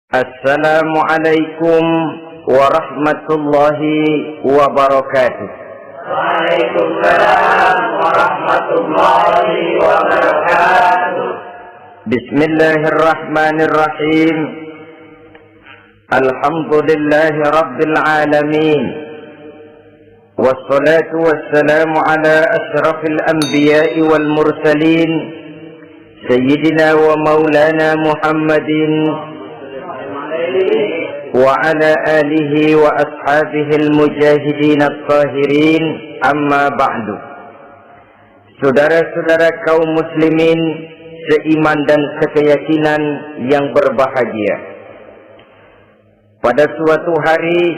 Assalamualaikum warahmatullahi wabarakatuh. Waalaikumsalam warahmatullahi wabarakatuh. Bismillahirrahmanirrahim. Alhamdulillahi rabbil alamin. Wassalatu wassalamu ala ashrafil anbiya'i wal mursalin, Sayyidina wa maulana Muhammadin wa ala alihi wa ashabihi al-mujahidin at-tahirin, amma ba'du. Saudara-saudara kaum muslimin seiman dan sekeyakinan yang berbahagia, pada suatu hari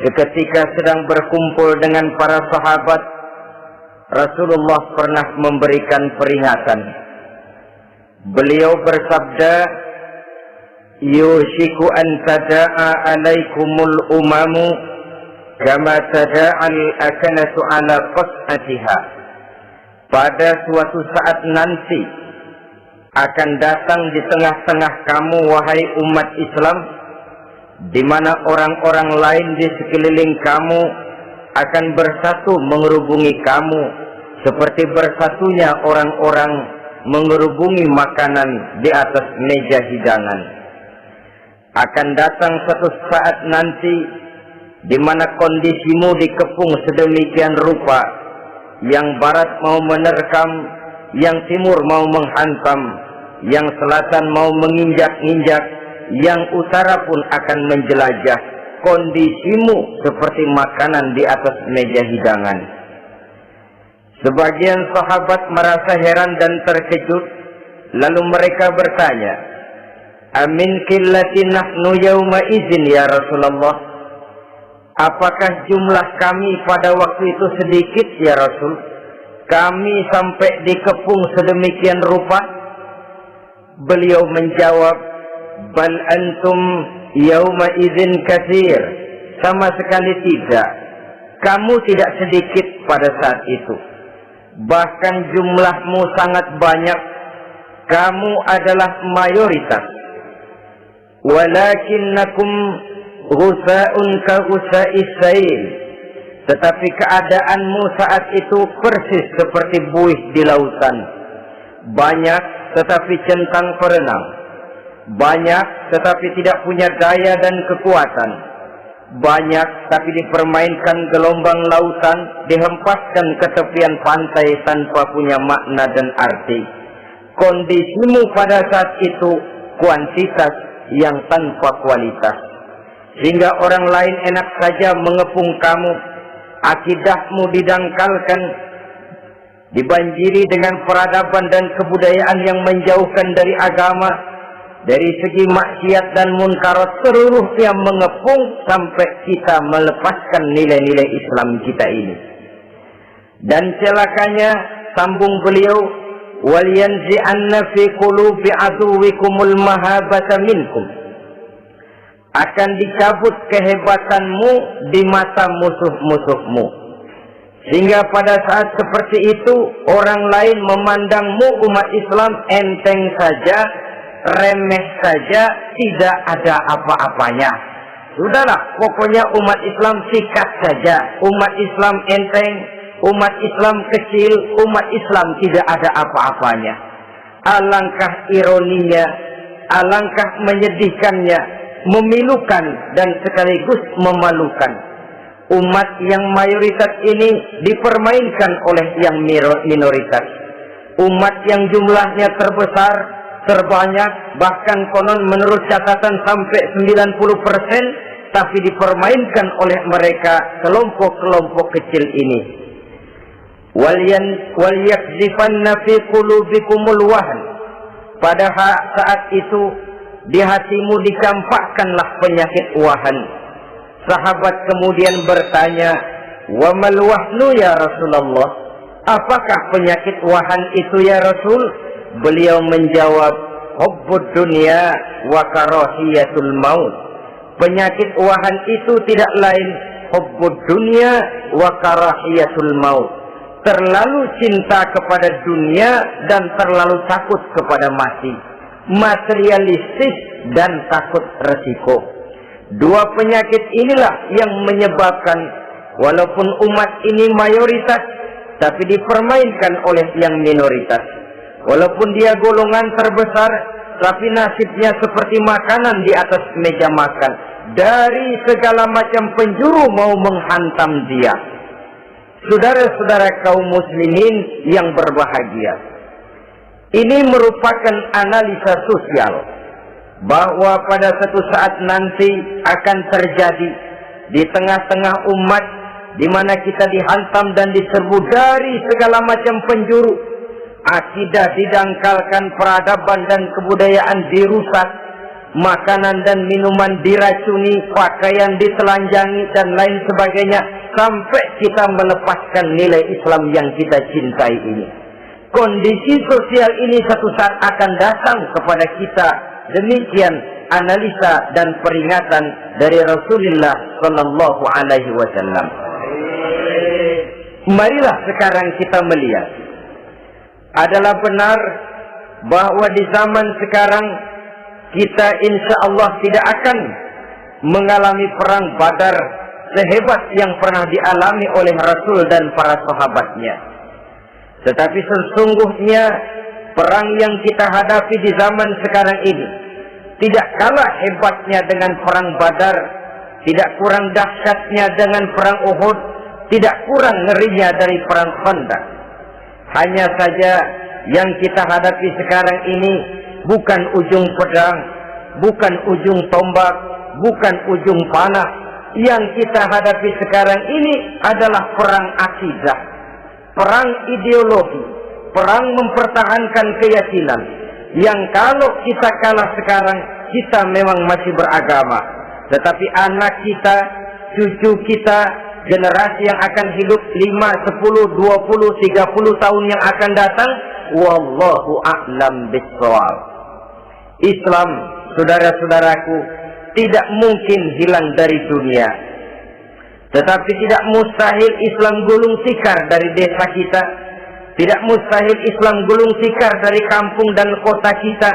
seketika sedang berkumpul dengan para sahabat, Rasulullah pernah memberikan peringatan. Beliau bersabda, yushiku an tada'a alaikumul umamu kama tada'al akanatu ala qas'atiha. Pada suatu saat nanti akan datang di tengah-tengah kamu, wahai umat Islam, di mana orang-orang lain di sekeliling kamu akan bersatu mengerubungi kamu seperti bersatunya orang-orang mengerubungi makanan di atas meja hidangan. Akan datang satu saat nanti di mana kondisimu dikepung sedemikian rupa, yang barat mau menerkam, yang timur mau menghantam, yang selatan mau menginjak-injak, yang utara pun akan menjelajah. Kondisimu seperti makanan di atas meja hidangan. Sebagian sahabat merasa heran dan terkejut, lalu mereka bertanya, amin qillati nahnu yawma izin ya Rasulullah. Apakah jumlah kami pada waktu itu sedikit ya Rasul? Kami sampai dikepung sedemikian rupa? Beliau menjawab, bal antum yawma izin katsir. Sama sekali tidak. Kamu tidak sedikit pada saat itu. Bahkan jumlahmu sangat banyak. Kamu adalah mayoritas. Walakinnakum ghusa'un ka ghusa'is sail. Tetapi keadaanmu saat itu persis seperti buih di lautan. Banyak tetapi centang perenang. Banyak tetapi tidak punya daya dan kekuatan. Banyak tapi dipermainkan gelombang lautan, dihempaskan ke tepian pantai tanpa punya makna dan arti. Kondisimu pada saat itu kuantitas yang tanpa kualitas, sehingga orang lain enak saja mengepung kamu. Akidahmu didangkalkan, dibanjiri dengan peradaban dan kebudayaan yang menjauhkan dari agama. Dari segi maksiat dan munkarat, seluruhnya mengepung sampai kita melepaskan nilai-nilai Islam kita ini. Dan celakanya, sambung beliau, wal yanzi'anna fi qulubi aduwikumul mahabata minkum. Akan dicabut kehebatanmu di mata musuh-musuhmu, sehingga pada saat seperti itu orang lain memandangmu umat Islam enteng saja, remeh saja, tidak ada apa-apanya. Sudahlah, pokoknya umat Islam sikat saja. Umat Islam enteng, umat Islam kecil, umat Islam tidak ada apa-apanya. Alangkah ironinya, alangkah menyedihkannya, memilukan dan sekaligus memalukan. Umat yang mayoritas ini dipermainkan oleh yang minoritas. Umat yang jumlahnya terbesar, terbanyak, bahkan konon menurut catatan sampai 90%, tapi dipermainkan oleh mereka kelompok-kelompok kecil ini. Wal yakzifanna fi qulubikumul wahn. Pada saat itu di hatimu dicampakkanlah penyakit wahan. Sahabat kemudian bertanya, wa mal wahnu ya Rasulullah? Apakah penyakit wahan itu ya Rasul? Beliau menjawab, hubbud dunya wa karahiyatul maut. Penyakit wahan itu tidak lain hubbud dunya wa karahiyatul maut. Terlalu cinta kepada dunia dan terlalu takut kepada mati. Materialistis dan takut resiko. Dua penyakit inilah yang menyebabkan walaupun umat ini mayoritas, tapi dipermainkan oleh yang minoritas. Walaupun dia golongan terbesar, tapi nasibnya seperti makanan di atas meja makan. Dari segala macam penjuru mau menghantam dia. Saudara-saudara kaum muslimin yang berbahagia, ini merupakan analisa sosial bahwa pada suatu saat nanti akan terjadi di tengah-tengah umat di mana kita dihantam dan diserbu dari segala macam penjuru. Akidah didangkalkan, peradaban dan kebudayaan dirusak, makanan dan minuman diracuni, pakaian ditelanjangi dan lain sebagainya, sampai kita melepaskan nilai Islam yang kita cintai ini. Kondisi sosial ini satu saat akan datang kepada kita. Demikian analisa dan peringatan dari Rasulullah Sallallahu Alaihi Wasallam. Marilah sekarang kita melihat, adalah benar bahwa di zaman sekarang kita insya Allah tidak akan mengalami perang Badar sehebat yang pernah dialami oleh Rasul dan para sahabatnya. Tetapi sesungguhnya perang yang kita hadapi di zaman sekarang ini tidak kalah hebatnya dengan perang Badar, tidak kurang dahsyatnya dengan perang Uhud, tidak kurang ngerinya dari perang Khandaq. Hanya saja yang kita hadapi sekarang ini bukan ujung pedang, bukan ujung tombak, bukan ujung panah. Yang kita hadapi sekarang ini adalah perang akidah, perang ideologi, perang mempertahankan keyakinan. Yang kalau kita kalah sekarang, kita memang masih beragama. Tetapi anak kita, cucu kita, generasi yang akan hidup 5, 10, 20, 30 tahun yang akan datang, wallahu a'lam bissawab. Islam, saudara-saudaraku, tidak mungkin hilang dari dunia. Tetapi tidak mustahil Islam gulung tikar dari desa kita. Tidak mustahil Islam gulung tikar dari kampung dan kota kita,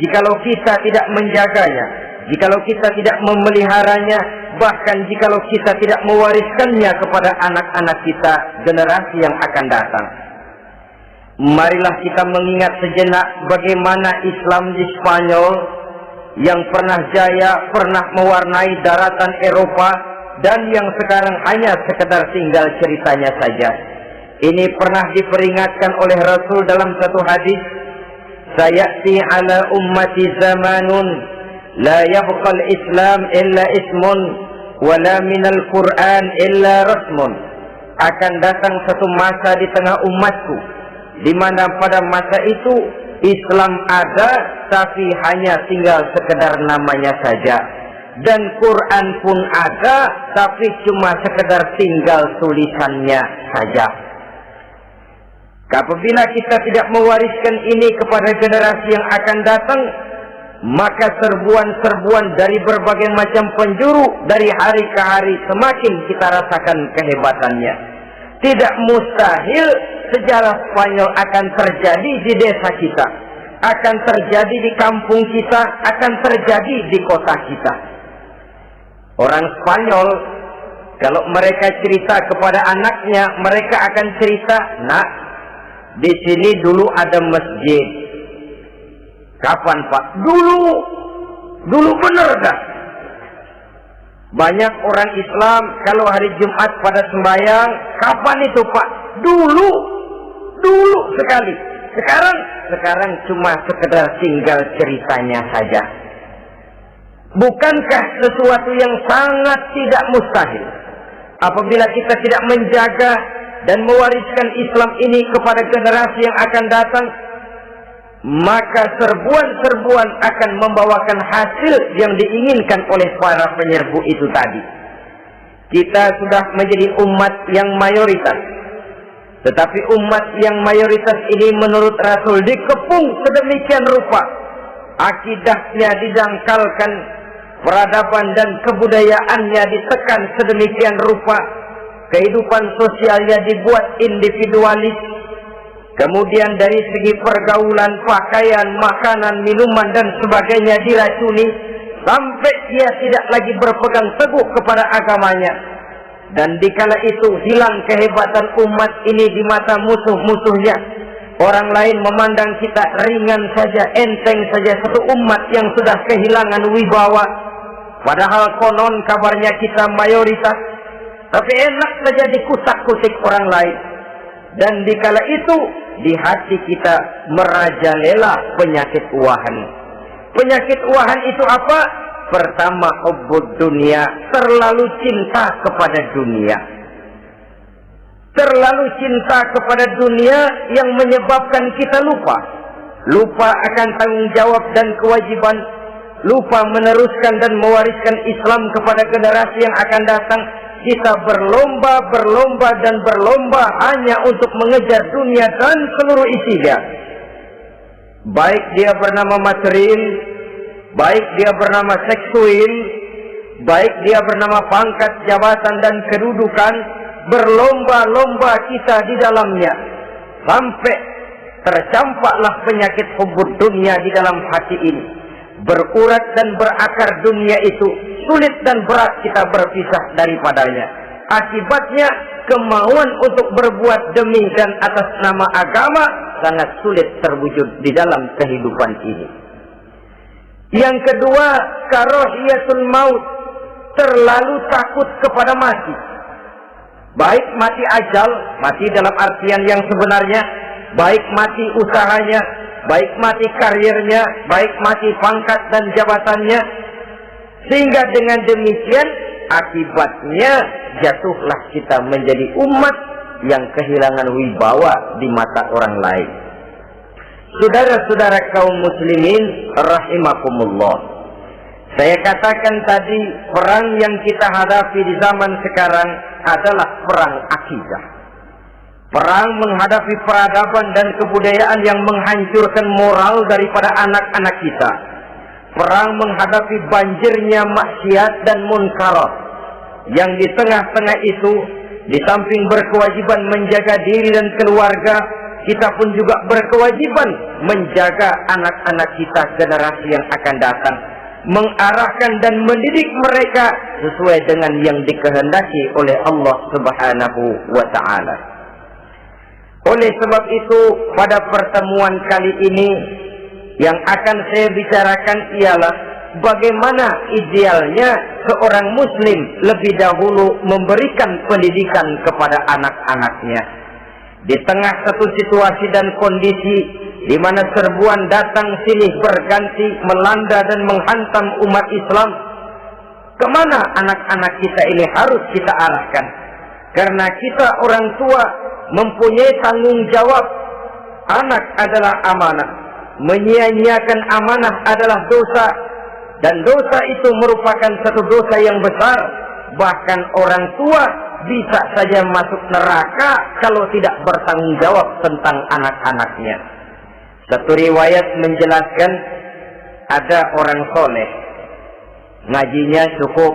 jikalau kita tidak menjaganya, jikalau kita tidak memeliharanya, bahkan jikalau kita tidak mewariskannya kepada anak-anak kita, generasi yang akan datang. Marilah kita mengingat sejenak bagaimana Islam di Spanyol yang pernah jaya, pernah mewarnai daratan Eropa, dan yang sekarang hanya sekedar tinggal ceritanya saja. Ini pernah diperingatkan oleh Rasul dalam satu hadis, sayati ala ummati zamanun la yabqal Islam illa ismun wala minal Quran illa rasmun. Akan datang satu masa di tengah umatku di mana pada masa itu Islam ada tapi hanya tinggal sekedar namanya saja, dan Quran pun ada tapi cuma sekedar tinggal tulisannya saja. Apabila kita tidak mewariskan ini kepada generasi yang akan datang, maka serbuan-serbuan dari berbagai macam penjuru dari hari ke hari semakin kita rasakan kehebatannya. Tidak mustahil sejarah Spanyol akan terjadi di desa kita, akan terjadi di kampung kita, akan terjadi di kota kita. Orang Spanyol, kalau mereka cerita kepada anaknya, mereka akan cerita, nak, di sini dulu ada masjid. Kapan, Pak? Dulu benar dah. Banyak orang Islam kalau hari Jumat pada sembahyang, kapan itu, Pak? Dulu sekali. Sekarang cuma sekedar tinggal ceritanya saja. Bukankah sesuatu yang sangat tidak mustahil apabila kita tidak menjaga dan mewariskan Islam ini kepada generasi yang akan datang, maka serbuan-serbuan akan membawakan hasil yang diinginkan oleh para penyerbu itu tadi. Kita sudah menjadi umat yang mayoritas, tetapi umat yang mayoritas ini menurut Rasul dikepung sedemikian rupa, akidahnya didangkalkan, peradaban dan kebudayaannya ditekan sedemikian rupa, kehidupan sosialnya dibuat individualis, kemudian dari segi pergaulan, pakaian, makanan, minuman dan sebagainya diracuni, sampai dia tidak lagi berpegang teguh kepada agamanya. Dan dikala itu hilang kehebatan umat ini di mata musuh-musuhnya. Orang lain memandang kita ringan saja, enteng saja, satu umat yang sudah kehilangan wibawa. Padahal konon kabarnya kita mayoritas, tapi enak saja dikutak-kutik orang lain. Dan dikala itu di hati kita merajalela penyakit uahan. Penyakit uahan itu apa? Pertama, hubbud dunia, terlalu cinta kepada dunia. Terlalu cinta kepada dunia yang menyebabkan kita lupa akan tanggung jawab dan kewajiban, lupa meneruskan dan mewariskan Islam kepada generasi yang akan datang. Kita berlomba hanya untuk mengejar dunia dan seluruh isinya. Baik dia bernama material, baik dia bernama seksual, baik dia bernama pangkat, jabatan dan kedudukan, berlomba-lomba kita di dalamnya. Sampai tercampaklah penyakit hubbud dunia di dalam hati ini. Berurat dan berakar dunia itu, sulit dan berat kita berpisah daripadanya. Akibatnya kemauan untuk berbuat demi dan atas nama agama sangat sulit terwujud di dalam kehidupan ini. Yang kedua, karahiyatul maut, terlalu takut kepada mati. Baik mati ajal, mati dalam artian yang sebenarnya, baik mati usahanya, baik mati karirnya, baik mati pangkat dan jabatannya. Sehingga dengan demikian akibatnya jatuhlah kita menjadi umat yang kehilangan wibawa di mata orang lain. Saudara-saudara kaum muslimin rahimakumullah, saya katakan tadi, perang yang kita hadapi di zaman sekarang adalah perang akidah. Perang menghadapi peradaban dan kebudayaan yang menghancurkan moral daripada anak-anak kita. Perang menghadapi banjirnya maksiat dan munkarat. Yang di tengah-tengah itu, di samping berkewajiban menjaga diri dan keluarga, kita pun juga berkewajiban menjaga anak-anak kita, generasi yang akan datang, mengarahkan dan mendidik mereka sesuai dengan yang dikehendaki oleh Allah Subhanahu wa ta'ala. Oleh sebab itu, pada pertemuan kali ini yang akan saya bicarakan ialah bagaimana idealnya seorang muslim lebih dahulu memberikan pendidikan kepada anak-anaknya. Di tengah satu situasi dan kondisi di mana serbuan datang silih berganti melanda dan menghantam umat Islam, kemana anak-anak kita ini harus kita arahkan? Karena kita orang tua mempunyai tanggung jawab. Anak adalah amanah. Menyia-nyiakan amanah adalah dosa. Dan dosa itu merupakan satu dosa yang besar. Bahkan orang tua bisa saja masuk neraka kalau tidak bertanggung jawab tentang anak-anaknya. Satu riwayat menjelaskan ada orang soleh, ngajinya cukup,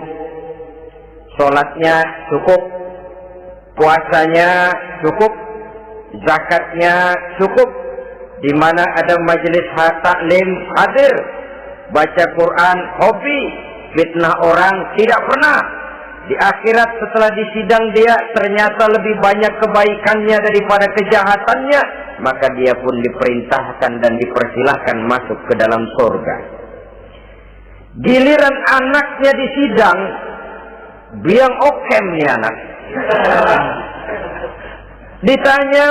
sholatnya cukup, puasanya cukup, zakatnya cukup, di mana ada majelis taklim hadir, baca Quran hobi, fitnah orang tidak pernah. Di akhirat setelah disidang dia ternyata lebih banyak kebaikannya daripada kejahatannya, maka dia pun diperintahkan dan dipersilahkan masuk ke dalam surga. Giliran anaknya disidang, biang okem nih anak. Ditanya,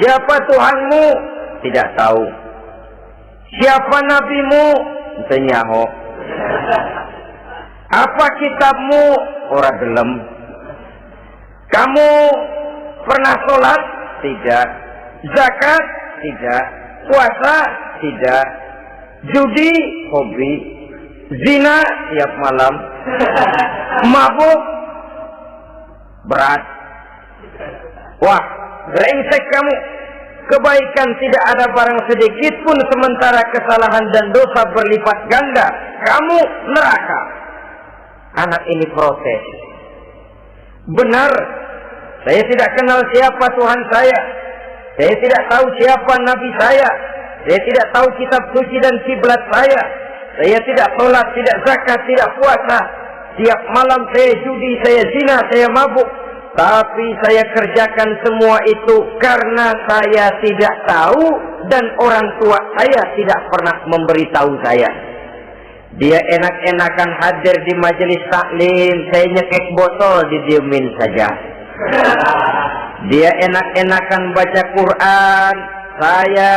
siapa Tuhanmu? Tidak tahu. Siapa nabimu? Tenyaho. Apa kitabmu? Ora gelem. Kamu pernah sholat? Tidak. Zakat? Tidak. Puasa? Tidak. Judi? Hobi. Zina? Tiap malam. Mabuk? Berat. Wah, brengsek kamu. Kebaikan tidak ada barang sedikit pun, sementara kesalahan dan dosa berlipat ganda. Kamu neraka. Anak ini protes. Benar, saya tidak kenal siapa Tuhan saya. Saya tidak tahu siapa nabi saya. Saya tidak tahu kitab suci dan kiblat saya. Saya tidak sholat, tidak zakat, tidak puasa. Tiap malam saya judi, saya zina, saya mabuk. Tapi saya kerjakan semua itu karena saya tidak tahu dan orang tua saya tidak pernah memberitahu saya. Dia enak-enakan hadir di majelis taklim, saya nyekek botol, didiemin saja. Dia enak-enakan baca Quran, saya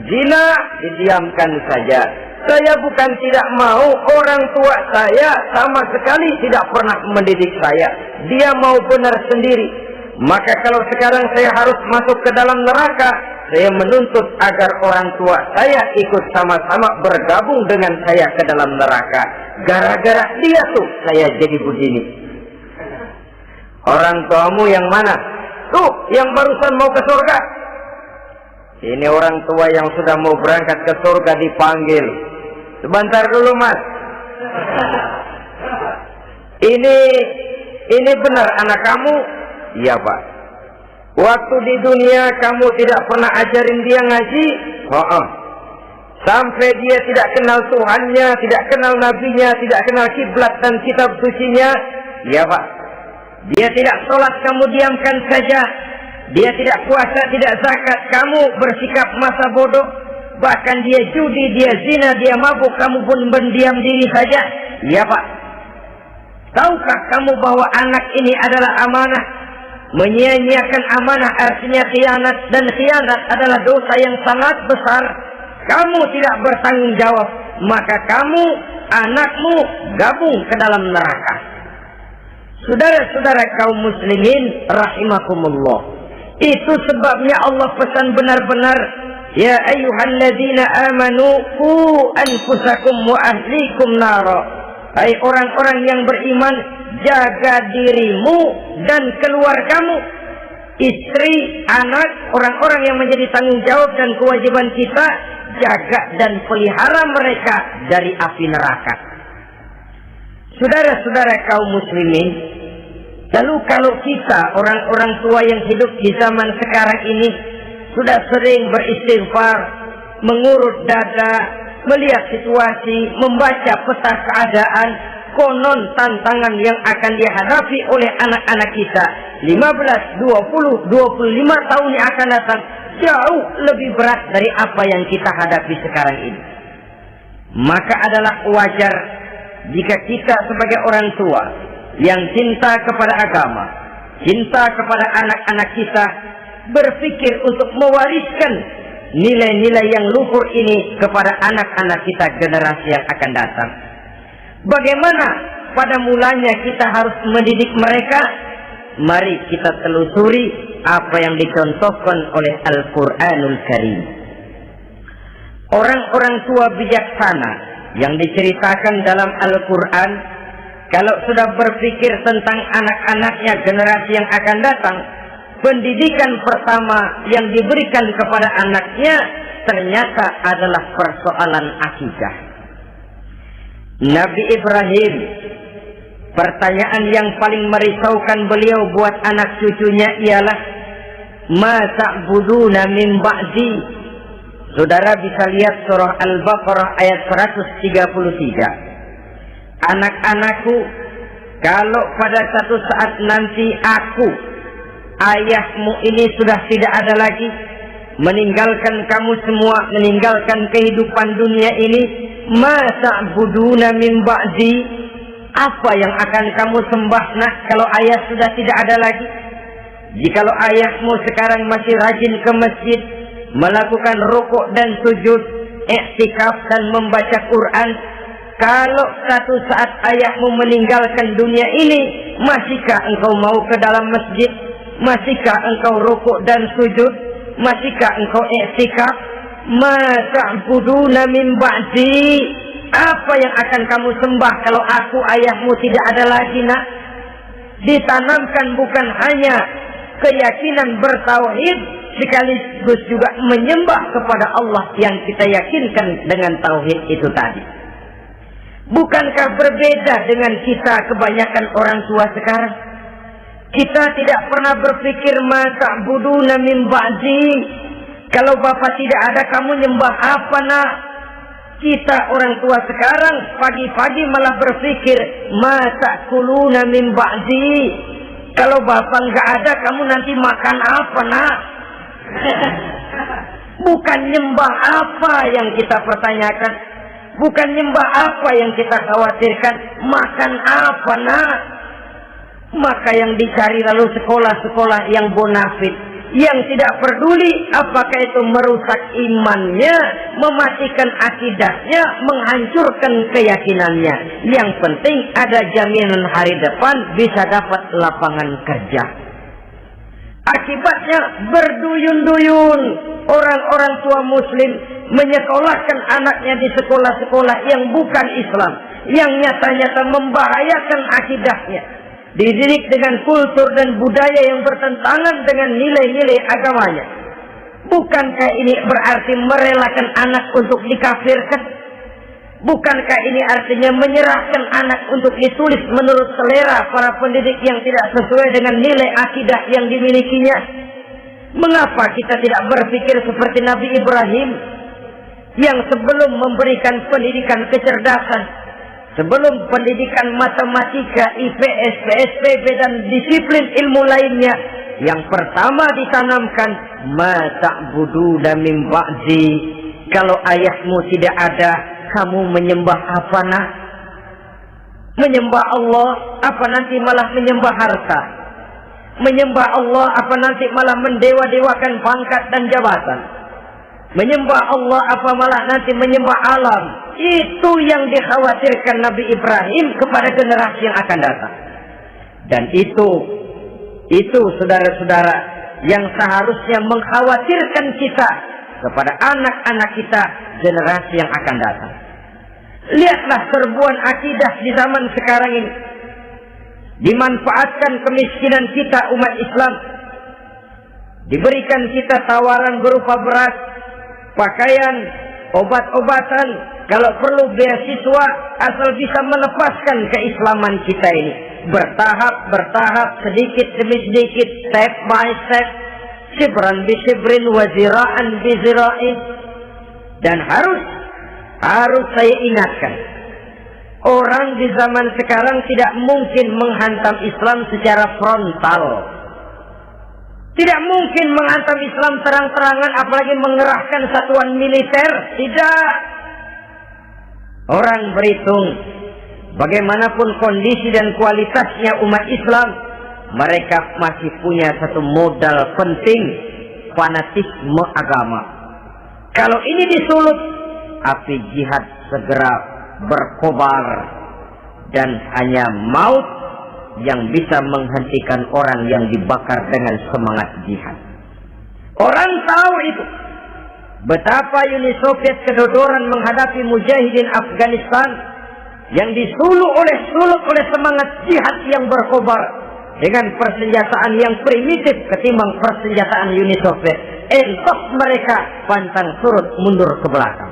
zina, didiamkan saja. Saya bukan tidak mau, orang tua saya sama sekali tidak pernah mendidik saya. Dia mau benar sendiri. Maka kalau sekarang saya harus masuk ke dalam neraka, saya menuntut agar orang tua saya ikut sama-sama bergabung dengan saya ke dalam neraka. Gara-gara dia tuh saya jadi begini. Orang tuamu yang mana? Tuh, yang barusan mau ke surga. Ini orang tua yang sudah mau berangkat ke surga dipanggil. Sebentar dulu, Mas. Ini benar anak kamu? Iya, Pak. Waktu di dunia kamu tidak pernah ajarin dia ngaji? Sampai dia tidak kenal Tuhannya, tidak kenal nabinya, tidak kenal kiblat dan kitab sucinya? Iya, Pak. Dia tidak sholat, kamu diamkan saja. Dia tidak puasa, tidak zakat, kamu bersikap masa bodoh. Bahkan dia judi, dia zina, dia mabuk, kamu pun berdiam diri saja. Iya, Pak. Tahukah kamu bahwa anak ini adalah amanah? Menyia-nyiakan amanah artinya khianat, dan khianat adalah dosa yang sangat besar. Kamu tidak bertanggung jawab, maka kamu, anakmu gabung ke dalam neraka. Saudara-saudara kaum muslimin rahimakumullah, itu sebabnya Allah pesan benar-benar, ya ayyuhalladzina amanu qu anfusakum wa ahlikum nara. Hai orang-orang yang beriman, jaga dirimu dan keluargamu, istri, anak, orang-orang yang menjadi tanggung jawab dan kewajiban kita, jaga dan pelihara mereka dari api neraka. Saudara-saudara kaum muslimin, lalu kalau kita orang-orang tua yang hidup di zaman sekarang ini sudah sering beristighfar, mengurut dada, melihat situasi, membaca peta keadaan, konon tantangan yang akan dihadapi oleh anak-anak kita 15, 20, 25 tahun yang akan datang jauh lebih berat dari apa yang kita hadapi sekarang ini. Maka adalah wajar jika kita sebagai orang tua yang cinta kepada agama, cinta kepada anak-anak kita, berpikir untuk mewariskan nilai-nilai yang luhur ini kepada anak-anak kita generasi yang akan datang. Bagaimana pada mulanya kita harus mendidik mereka? Mari kita telusuri apa yang dicontohkan oleh Al-Quranul Karim. Orang-orang tua bijaksana yang diceritakan dalam Al-Quran, kalau sudah berpikir tentang anak-anaknya generasi yang akan datang, pendidikan pertama yang diberikan kepada anaknya ternyata adalah persoalan akidah. Nabi Ibrahim, pertanyaan yang paling merisaukan beliau buat anak cucunya ialah, ma ta'buduna min ba'di. Saudara bisa lihat surah Al-Baqarah ayat 133. Anak-anakku, kalau pada satu saat nanti aku, ayahmu ini sudah tidak ada lagi, meninggalkan kamu semua, meninggalkan kehidupan dunia ini, ma ta'buduna min ba'di, apa yang akan kamu sembah nak kalau ayah sudah tidak ada lagi? Jikalau ayahmu sekarang masih rajin ke masjid, melakukan rukuk dan sujud, i'tikaf dan membaca Quran, kalau satu saat ayahmu meninggalkan dunia ini, masihkah engkau mau ke dalam masjid? Masihkah engkau rukuk dan sujud? Masihkah engkau i'tikaf? Ma ta'buduna min ba'di, apa yang akan kamu sembah kalau aku ayahmu tidak ada lagi nak? Ditanamkan bukan hanya keyakinan bertauhid, sekaligus juga menyembah kepada Allah yang kita yakinkan dengan tauhid itu tadi. Bukankah berbeda dengan kita kebanyakan orang tua sekarang? Kita tidak pernah berpikir masa buduna min ba'di. Kalau bapak tidak ada, kamu nyembah apa nak? Kita orang tua sekarang pagi-pagi malah berpikir masa kuluna min ba'di. Kalau bapak nggak ada, kamu nanti makan apa nak? Bukan nyembah apa yang kita pertanyakan, bukan nyembah apa yang kita khawatirkan, makan apa nak? Maka yang dicari lalu sekolah-sekolah yang bonafit, yang tidak peduli apakah itu merusak imannya, mematikan akidahnya, menghancurkan keyakinannya. Yang penting ada jaminan hari depan bisa dapat lapangan kerja. Akibatnya berduyun-duyun orang-orang tua muslim menyekolahkan anaknya di sekolah-sekolah yang bukan Islam, yang nyata-nyata membahayakan akidahnya, dididik dengan kultur dan budaya yang bertentangan dengan nilai-nilai agamanya. Bukankah ini berarti merelakan anak untuk dikafirkan? Bukankah ini artinya menyerahkan anak untuk ditulis menurut selera para pendidik yang tidak sesuai dengan nilai akidah yang dimilikinya? Mengapa kita tidak berpikir seperti Nabi Ibrahim yang sebelum memberikan pendidikan kecerdasan, sebelum pendidikan matematika, IPS, PSPB dan disiplin ilmu lainnya, yang pertama ditanamkan ma ta'buduna min ba'di. Kalau ayahmu tidak ada, kamu menyembah apa nak? Menyembah Allah apa nanti malah menyembah harta? Menyembah Allah apa nanti malah mendewa-dewakan pangkat dan jabatan? Menyembah Allah apa malah nanti menyembah alam? Itu yang dikhawatirkan Nabi Ibrahim kepada generasi yang akan datang. Dan itu saudara-saudara yang seharusnya mengkhawatirkan kita kepada anak-anak kita generasi yang akan datang. Lihatlah serbuan akidah di zaman sekarang ini. Dimanfaatkan kemiskinan kita umat Islam. Diberikan kita tawaran berupa beras, pakaian, obat-obatan, kalau perlu beasiswa, asal bisa melepaskan keislaman kita ini. Bertahap, sedikit demi sedikit, step by step, sibran bi sibrin wa zira'an bi zira'in. Dan harus saya ingatkan, orang di zaman sekarang tidak mungkin menghantam Islam secara frontal. Tidak mungkin menghantam Islam terang-terangan, apalagi mengerahkan satuan militer. Tidak. Orang berhitung bagaimanapun kondisi dan kualitasnya umat Islam, mereka masih punya satu modal penting, fanatisme agama. Kalau ini disulut, api jihad segera berkobar dan hanya maut yang bisa menghentikan orang yang dibakar dengan semangat jihad. Orang tahu itu. Betapa Uni Soviet kedodoran menghadapi mujahidin Afghanistan yang disulut oleh semangat jihad yang berkobar dengan persenjataan yang primitif ketimbang persenjataan Uni Soviet. Entok mereka pantang surut mundur ke belakang.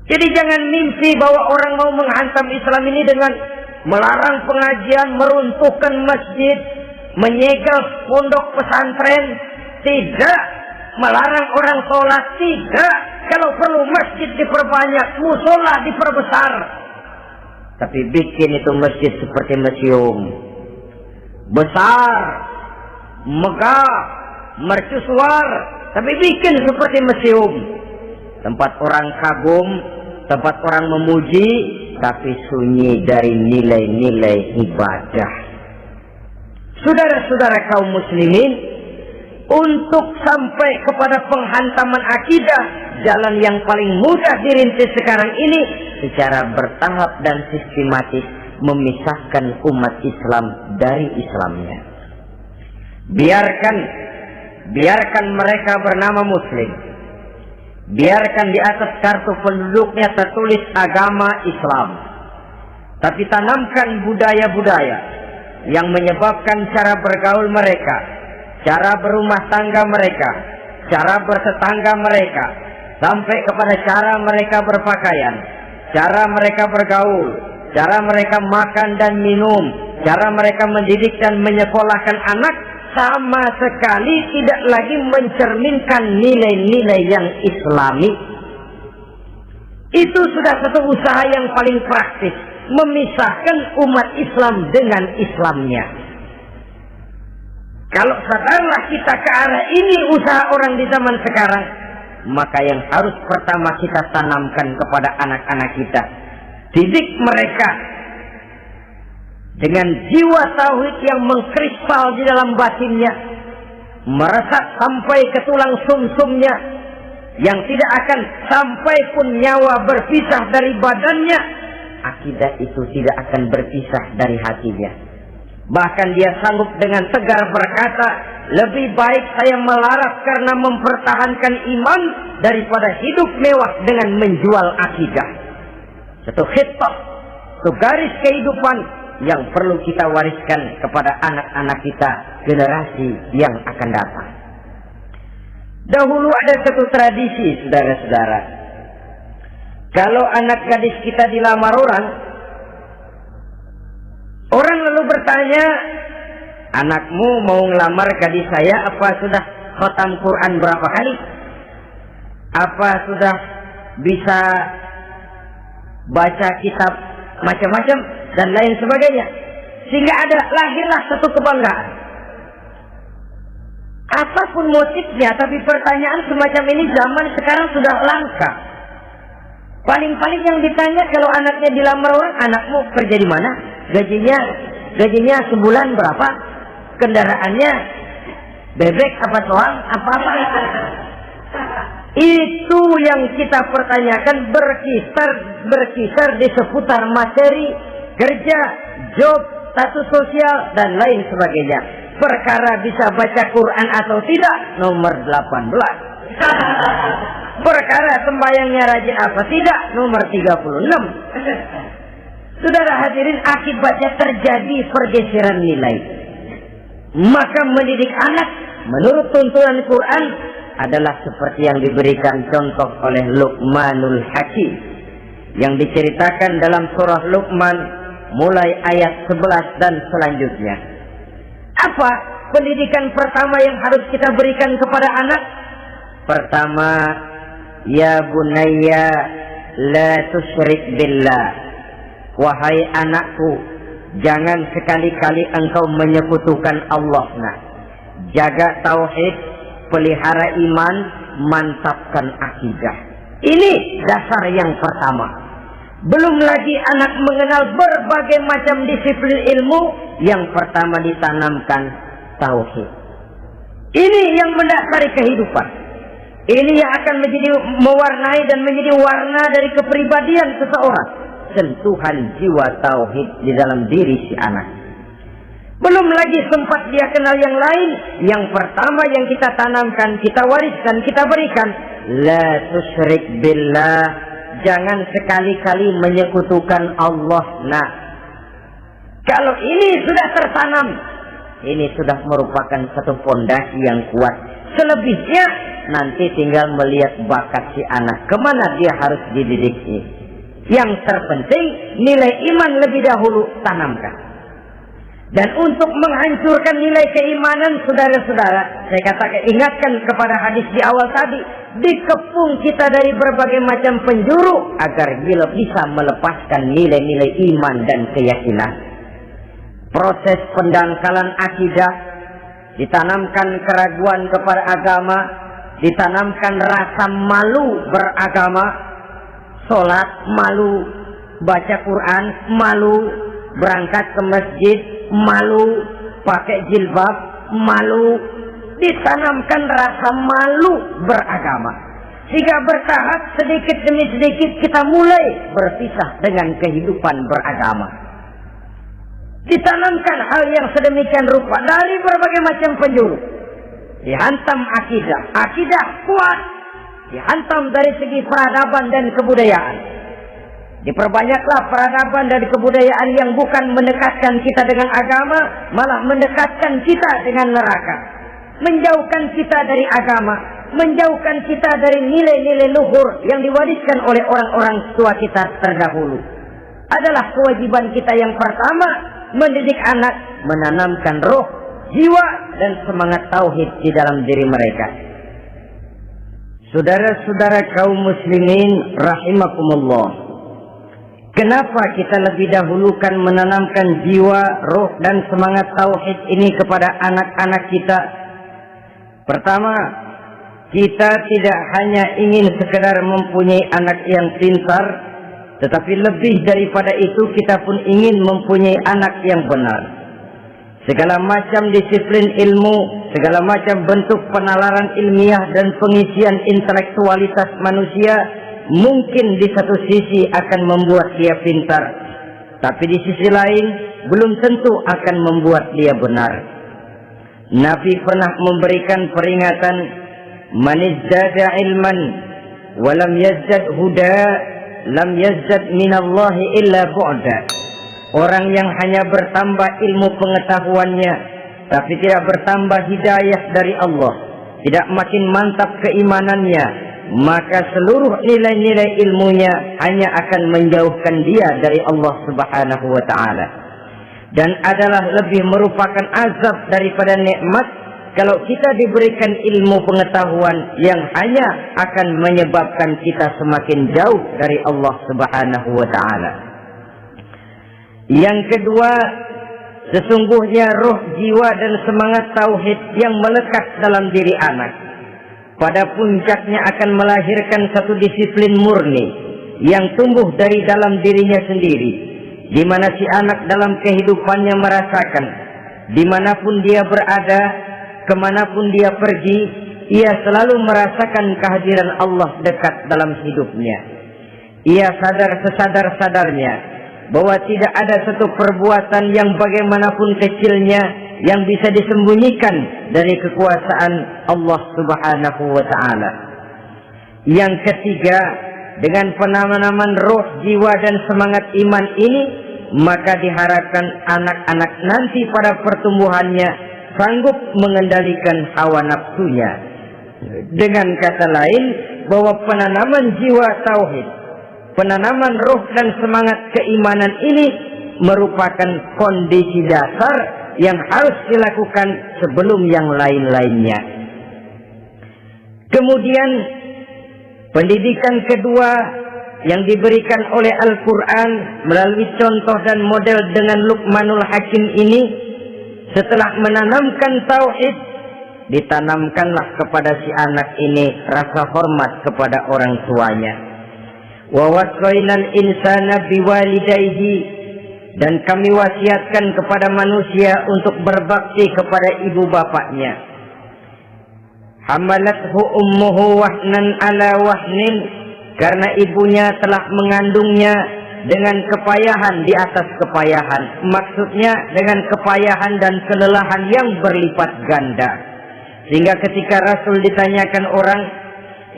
Jadi jangan mimpi bahwa orang mau menghantam Islam ini dengan melarang pengajian, meruntuhkan masjid, menyegel pondok pesantren. Tidak. Melarang orang sholat. Tidak. Kalau perlu masjid diperbanyak, musola diperbesar. Tapi bikin itu masjid seperti museum. Besar, megah, mercusuar, tapi bikin seperti museum. Tempat orang kagum, tempat orang memuji, tapi sunyi dari nilai-nilai ibadah. Saudara-saudara kaum muslimin, untuk sampai kepada penghantaman akidah, jalan yang paling mudah dirintis sekarang ini secara bertahap dan sistematis, memisahkan umat Islam dari Islamnya. Biarkan mereka bernama Muslim. Biarkan di atas kartu penduduknya tertulis agama Islam. Tapi tanamkan budaya-budaya yang menyebabkan cara bergaul mereka, cara berumah tangga mereka, cara bertetangga mereka, sampai kepada cara mereka berpakaian, cara mereka bergaul, cara mereka makan dan minum, cara mereka mendidik dan menyekolahkan anak sama sekali tidak lagi mencerminkan nilai-nilai yang islami. Itu sudah satu usaha yang paling praktis, memisahkan umat Islam dengan Islamnya. Kalau sadarlah kita ke arah ini usaha orang di zaman sekarang, maka yang harus pertama kita tanamkan kepada anak-anak kita, didik mereka dengan jiwa tauhid yang mengkristal di dalam batinnya, meresap sampai ke tulang sumsumnya, yang tidak akan sampai pun nyawa berpisah dari badannya. Akidah itu tidak akan berpisah dari hatinya. Bahkan dia sanggup dengan tegar berkata, lebih baik saya melarat karena mempertahankan iman daripada hidup mewah dengan menjual akidah. Satu khitab, satu garis kehidupan yang perlu kita wariskan kepada anak-anak kita, generasi yang akan datang. Dahulu ada satu tradisi, saudara-saudara. Kalau anak gadis kita dilamar orang lalu bertanya, anakmu mau ngelamar gadis saya, apa sudah khatam Quran berapa kali? Apa sudah bisa baca kitab macam-macam dan lain sebagainya? Sehingga lahirlah satu kebanggaan. Apapun motifnya, tapi pertanyaan semacam ini zaman sekarang sudah langka. Paling-paling yang ditanya kalau anaknya dilamar orang, anakmu kerja di mana? Gajinya sebulan berapa? Kendaraannya bebek apa soal? Apa-apa? Itu yang kita pertanyakan, berkisar di seputar materi, kerja, job, status sosial dan lain sebagainya. Perkara bisa baca Quran atau tidak, nomor 18. Perkara sembahyangnya rajin apa tidak, nomor 36. Saudara hadirin, akibatnya terjadi pergeseran nilai. Maka mendidik anak menurut tuntunan Quran adalah seperti yang diberikan contoh oleh Luqmanul Hakim, yang diceritakan dalam surah Luqman mulai ayat 11 dan selanjutnya. Apa pendidikan pertama yang harus kita berikan kepada anak? Pertama, ya bunayya la tusyrik billah. Wahai anakku, jangan sekali-kali engkau menyekutukan Allah. Nah, jaga tauhid, pelihara iman, mantapkan akidah. Ini dasar yang pertama. Belum lagi anak mengenal berbagai macam disiplin ilmu, yang pertama ditanamkan tauhid. Ini yang mendasari kehidupan. Ini yang akan menjadi mewarnai dan menjadi warna dari kepribadian seseorang. Sentuhan jiwa tauhid di dalam diri si anak. Belum lagi sempat dia kenal yang lain. Yang pertama yang kita tanamkan, kita wariskan, kita berikan, la tusyrik billah. Jangan sekali-kali menyekutukan Allah. Nah, kalau ini sudah tertanam, ini sudah merupakan satu fondasi yang kuat. Selebihnya nanti tinggal melihat bakat si anak, kemana dia harus dididik. Yang terpenting nilai iman lebih dahulu tanamkan. Dan untuk menghancurkan nilai keimanan, saudara-saudara, saya katakan, ingatkan kepada hadis di awal tadi, dikepung kita dari berbagai macam penjuru agar bila bisa melepaskan nilai-nilai iman dan keyakinan. Proses pendangkalan akidah, ditanamkan keraguan kepada agama, ditanamkan rasa malu beragama, sholat malu, baca Quran malu, berangkat ke masjid malu, pakai jilbab malu. Ditanamkan rasa malu beragama, sehingga bertahap sedikit demi sedikit kita mulai berpisah dengan kehidupan beragama. Ditanamkan hal yang sedemikian rupa dari berbagai macam penjuru. Dihantam akidah kuat, dihantam dari segi peradaban dan kebudayaan. Diperbanyaklah peradaban dan kebudayaan yang bukan mendekatkan kita dengan agama, malah mendekatkan kita dengan neraka. Menjauhkan kita dari agama, menjauhkan kita dari nilai-nilai luhur yang diwariskan oleh orang-orang tua kita terdahulu. Adalah kewajiban kita yang pertama mendidik anak, menanamkan roh, jiwa, dan semangat tauhid di dalam diri mereka. Saudara-saudara kaum muslimin rahimakumullah, kenapa kita lebih dahulukan menanamkan jiwa, roh, dan semangat tauhid ini kepada anak-anak kita? Pertama, kita tidak hanya ingin sekedar mempunyai anak yang pintar, tetapi lebih daripada itu kita pun ingin mempunyai anak yang benar. Segala macam disiplin ilmu, segala macam bentuk penalaran ilmiah dan pengisian intelektualitas manusia mungkin di satu sisi akan membuat dia pintar, tapi di sisi lain belum tentu akan membuat dia benar. Nabi pernah memberikan peringatan, man izdada ilman wa lam yazdad huda lam yazdad minallahi illa bu'da. Orang yang hanya bertambah ilmu pengetahuannya tapi tidak bertambah hidayah dari Allah, tidak makin mantap keimanannya, maka seluruh nilai-nilai ilmunya hanya akan menjauhkan dia dari Allah Subhanahu wa ta'ala. Dan adalah lebih merupakan azab daripada nikmat kalau kita diberikan ilmu pengetahuan yang hanya akan menyebabkan kita semakin jauh dari Allah Subhanahu wa ta'ala. Yang kedua, sesungguhnya roh, jiwa, dan semangat tauhid yang melekat dalam diri anak pada puncaknya akan melahirkan satu disiplin murni yang tumbuh dari dalam dirinya sendiri, di mana si anak dalam kehidupannya merasakan dimanapun dia berada, kemanapun dia pergi, ia selalu merasakan kehadiran Allah dekat dalam hidupnya. Ia sadar sesadar-sadarnya bahwa tidak ada satu perbuatan yang bagaimanapun kecilnya yang bisa disembunyikan dari kekuasaan Allah Subhanahu wa ta'ala. Yang ketiga, dengan penanaman roh, jiwa, dan semangat iman ini, maka diharapkan anak-anak nanti pada pertumbuhannya sanggup mengendalikan hawa nafsunya. Dengan kata lain, bahwa penanaman jiwa tauhid, penanaman roh dan semangat keimanan ini merupakan kondisi dasar yang harus dilakukan sebelum yang lain-lainnya. Kemudian pendidikan kedua yang diberikan oleh Al-Quran melalui contoh dan model dengan Luqmanul Hakim ini, setelah menanamkan tauhid, ditanamkanlah kepada si anak ini rasa hormat kepada orang tuanya. Wa wasainal insana biwalidayhi, dan kami wasiatkan kepada manusia untuk berbakti kepada ibu bapaknya. Hamalathu ummuhu wahnan ala wahnin, karena ibunya telah mengandungnya dengan kepayahan di atas kepayahan. Maksudnya dengan kepayahan dan kelelahan yang berlipat ganda. Sehingga ketika Rasul ditanyakan orang,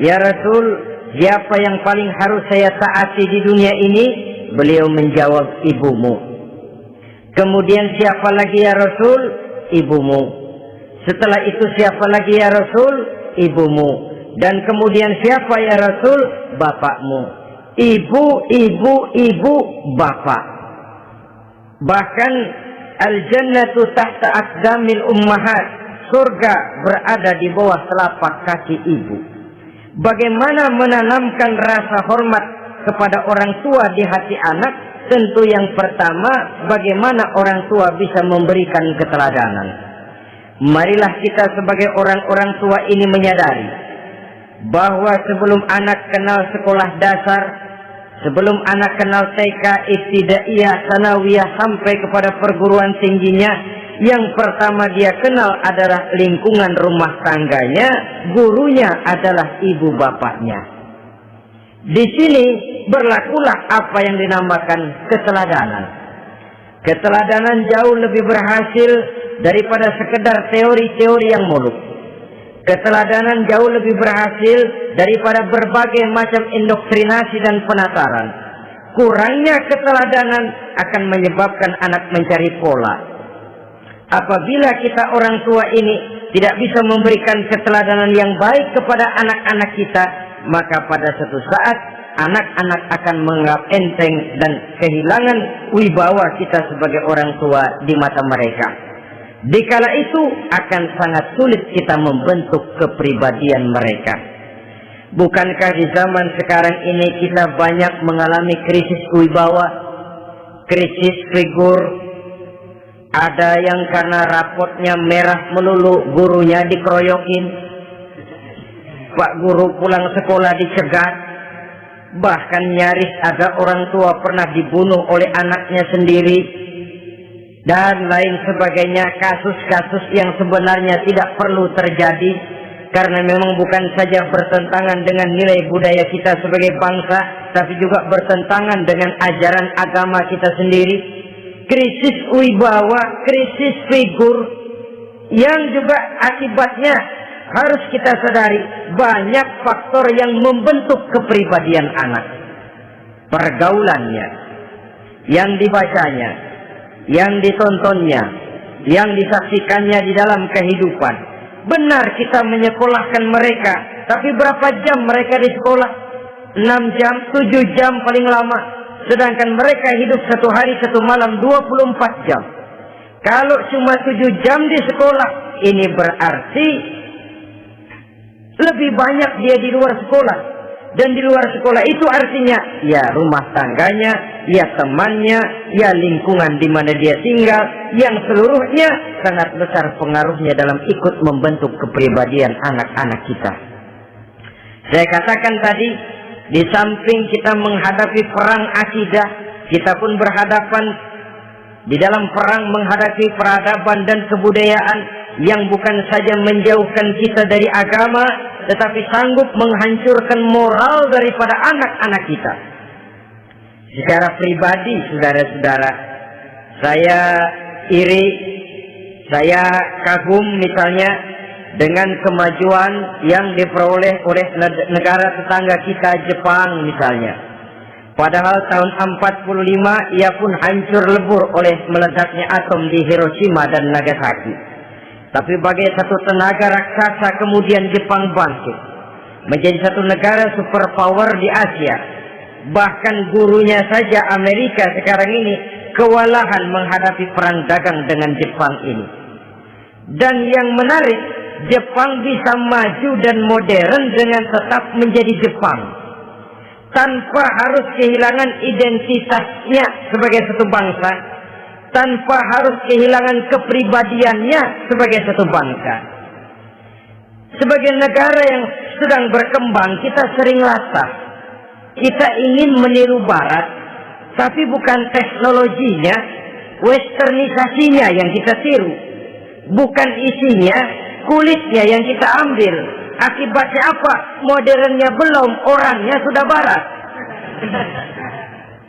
"Ya Rasul, siapa yang paling harus saya taati di dunia ini?" Beliau menjawab, "Ibumu." Kemudian, "Siapa lagi ya Rasul?" "Ibumu." Setelah itu, "Siapa lagi ya Rasul?" "Ibumu." Dan kemudian, "Siapa ya Rasul?" "Bapakmu." Ibu, ibu, ibu, bapak. Bahkan al-jannatu tahta aqdamil ummahat, surga berada di bawah telapak kaki ibu. Bagaimana menanamkan rasa hormat kepada orang tua di hati anak? Tentu yang pertama, bagaimana orang tua bisa memberikan keteladanan. Marilah kita sebagai orang-orang tua ini menyadari bahwa sebelum anak kenal sekolah dasar, sebelum anak kenal TK, ibtidaiyah, sanawiyah, sampai kepada perguruan tingginya, yang pertama dia kenal adalah lingkungan rumah tangganya, gurunya adalah ibu bapaknya. Di sini berlakulah apa yang dinamakan keteladanan. Keteladanan jauh lebih berhasil daripada sekedar teori-teori yang muluk. Keteladanan jauh lebih berhasil daripada berbagai macam indoktrinasi dan penataran. Kurangnya keteladanan akan menyebabkan anak mencari pola. Apabila kita orang tua ini tidak bisa memberikan keteladanan yang baik kepada anak-anak kita, maka pada suatu saat anak-anak akan menganggap enteng dan kehilangan wibawa kita sebagai orang tua di mata mereka. Dikala itu akan sangat sulit kita membentuk kepribadian mereka. Bukankah di zaman sekarang ini kita banyak mengalami krisis wibawa, krisis figur? Ada yang karena rapotnya merah melulu, gurunya dikeroyokin. Pak guru pulang sekolah dicegat. Bahkan nyaris ada orang tua pernah dibunuh oleh anaknya sendiri. Dan lain sebagainya, kasus-kasus yang sebenarnya tidak perlu terjadi. Karena memang bukan saja bertentangan dengan nilai budaya kita sebagai bangsa, tapi juga bertentangan dengan ajaran agama kita sendiri. Krisis wibawa, krisis figur, yang juga akibatnya harus kita sadari banyak faktor yang membentuk kepribadian anak. Pergaulannya, yang dibacanya, yang ditontonnya, yang disaksikannya di dalam kehidupan. Benar kita menyekolahkan mereka, tapi berapa jam mereka di sekolah? 6 jam, 7 jam paling lama. Sedangkan mereka hidup satu hari satu malam 24 jam. Kalau cuma 7 jam di sekolah, ini berarti lebih banyak dia di luar sekolah. Dan di luar sekolah itu artinya ya rumah tangganya, ya temannya, ya lingkungan di mana dia tinggal, yang seluruhnya sangat besar pengaruhnya dalam ikut membentuk kepribadian anak-anak kita. Saya katakan tadi, di samping kita menghadapi perang akidah, kita pun berhadapan di dalam perang menghadapi peradaban dan kebudayaan yang bukan saja menjauhkan kita dari agama, tetapi sanggup menghancurkan moral daripada anak-anak kita. Secara pribadi, saudara-saudara, saya iri, saya kagum misalnya dengan kemajuan yang diperoleh oleh negara tetangga kita, Jepang misalnya. Padahal tahun 45 ia pun hancur lebur oleh meledaknya atom di Hiroshima dan Nagasaki. Tapi bagai satu tenaga raksasa kemudian Jepang bangkit menjadi satu negara superpower di Asia. Bahkan gurunya saja Amerika sekarang ini kewalahan menghadapi perang dagang dengan Jepang ini. Dan yang menarik, Jepang bisa maju dan modern dengan tetap menjadi Jepang, tanpa harus kehilangan identitasnya sebagai satu bangsa, tanpa harus kehilangan kepribadiannya sebagai satu bangsa. Sebagai negara yang sedang berkembang, kita sering latah. Kita ingin meniru Barat, tapi bukan teknologinya, westernisasinya yang kita tiru. Bukan isinya, kulitnya yang kita ambil. Akibatnya apa? Modernnya belum, orangnya sudah Barat.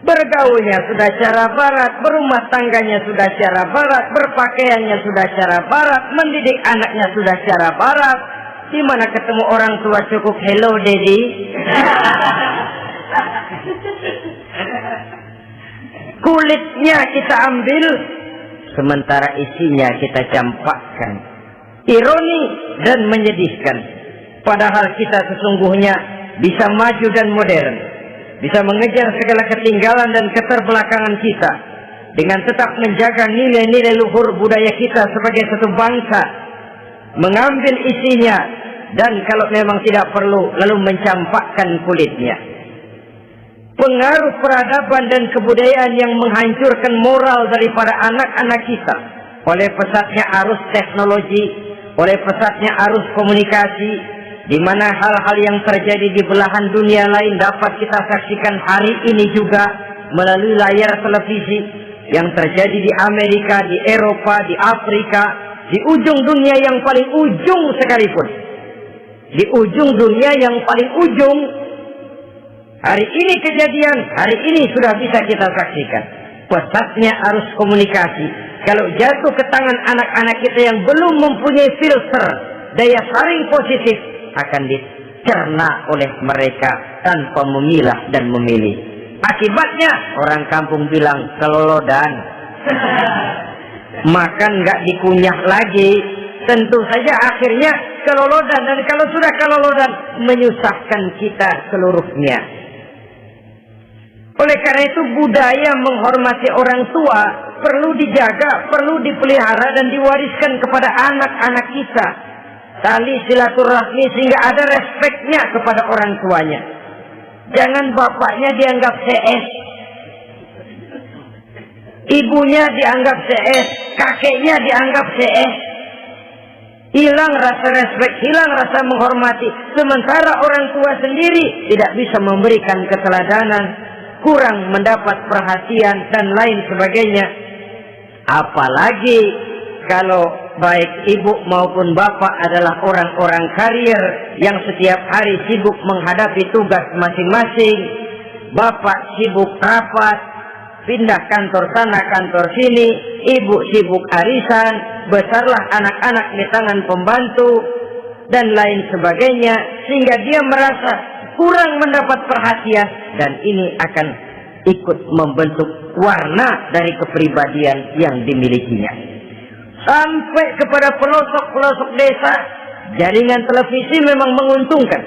Bergaulnya sudah cara Barat, berumah tangganya sudah cara Barat, berpakaiannya sudah cara Barat, mendidik anaknya sudah cara Barat. Di mana ketemu orang tua cukup hello daddy. Kulitnya kita ambil, sementara isinya kita campakkan. Ironi dan menyedihkan. Padahal kita sesungguhnya bisa maju dan modern, bisa mengejar segala ketinggalan dan keterbelakangan kita dengan tetap menjaga nilai-nilai luhur budaya kita sebagai satu bangsa, mengambil isinya, dan kalau memang tidak perlu lalu mencampakkan kulitnya. Pengaruh peradaban dan kebudayaan yang menghancurkan moral daripada anak-anak kita oleh pesatnya arus teknologi, oleh pesatnya arus komunikasi, di mana hal-hal yang terjadi di belahan dunia lain dapat kita saksikan hari ini juga melalui layar televisi, yang terjadi di Amerika, di Eropa, di Afrika, di ujung dunia yang paling ujung sekalipun. Di ujung dunia yang paling ujung, hari ini kejadian, hari ini sudah bisa kita saksikan. Pesatnya arus komunikasi, kalau jatuh ke tangan anak-anak kita yang belum mempunyai filter, daya saring positif, akan dicerna oleh mereka tanpa memilah dan memilih. Akibatnya orang kampung bilang kelolodan. Makan nggak dikunyah lagi. Tentu saja akhirnya kelolodan, dan kalau sudah kelolodan menyusahkan kita seluruhnya. Oleh karena itu budaya menghormati orang tua perlu dijaga, perlu dipelihara dan diwariskan kepada anak-anak kita. Tali silaturahmi sehingga ada respeknya kepada orang tuanya. Jangan bapaknya dianggap CS, ibunya dianggap CS, kakeknya dianggap CS. Hilang rasa respek, hilang rasa menghormati. Sementara orang tua sendiri tidak bisa memberikan keteladanan, kurang mendapat perhatian dan lain sebagainya. Apalagi kalau baik ibu maupun bapak adalah orang-orang karier yang setiap hari sibuk menghadapi tugas masing-masing. Bapak sibuk rapat, pindah kantor sana kantor sini, ibu sibuk arisan, besarlah anak-anak di tangan pembantu dan lain sebagainya, sehingga dia merasa kurang mendapat perhatian, dan ini akan ikut membentuk warna dari kepribadian yang dimilikinya. Sampai kepada pelosok-pelosok desa, jaringan televisi memang menguntungkan.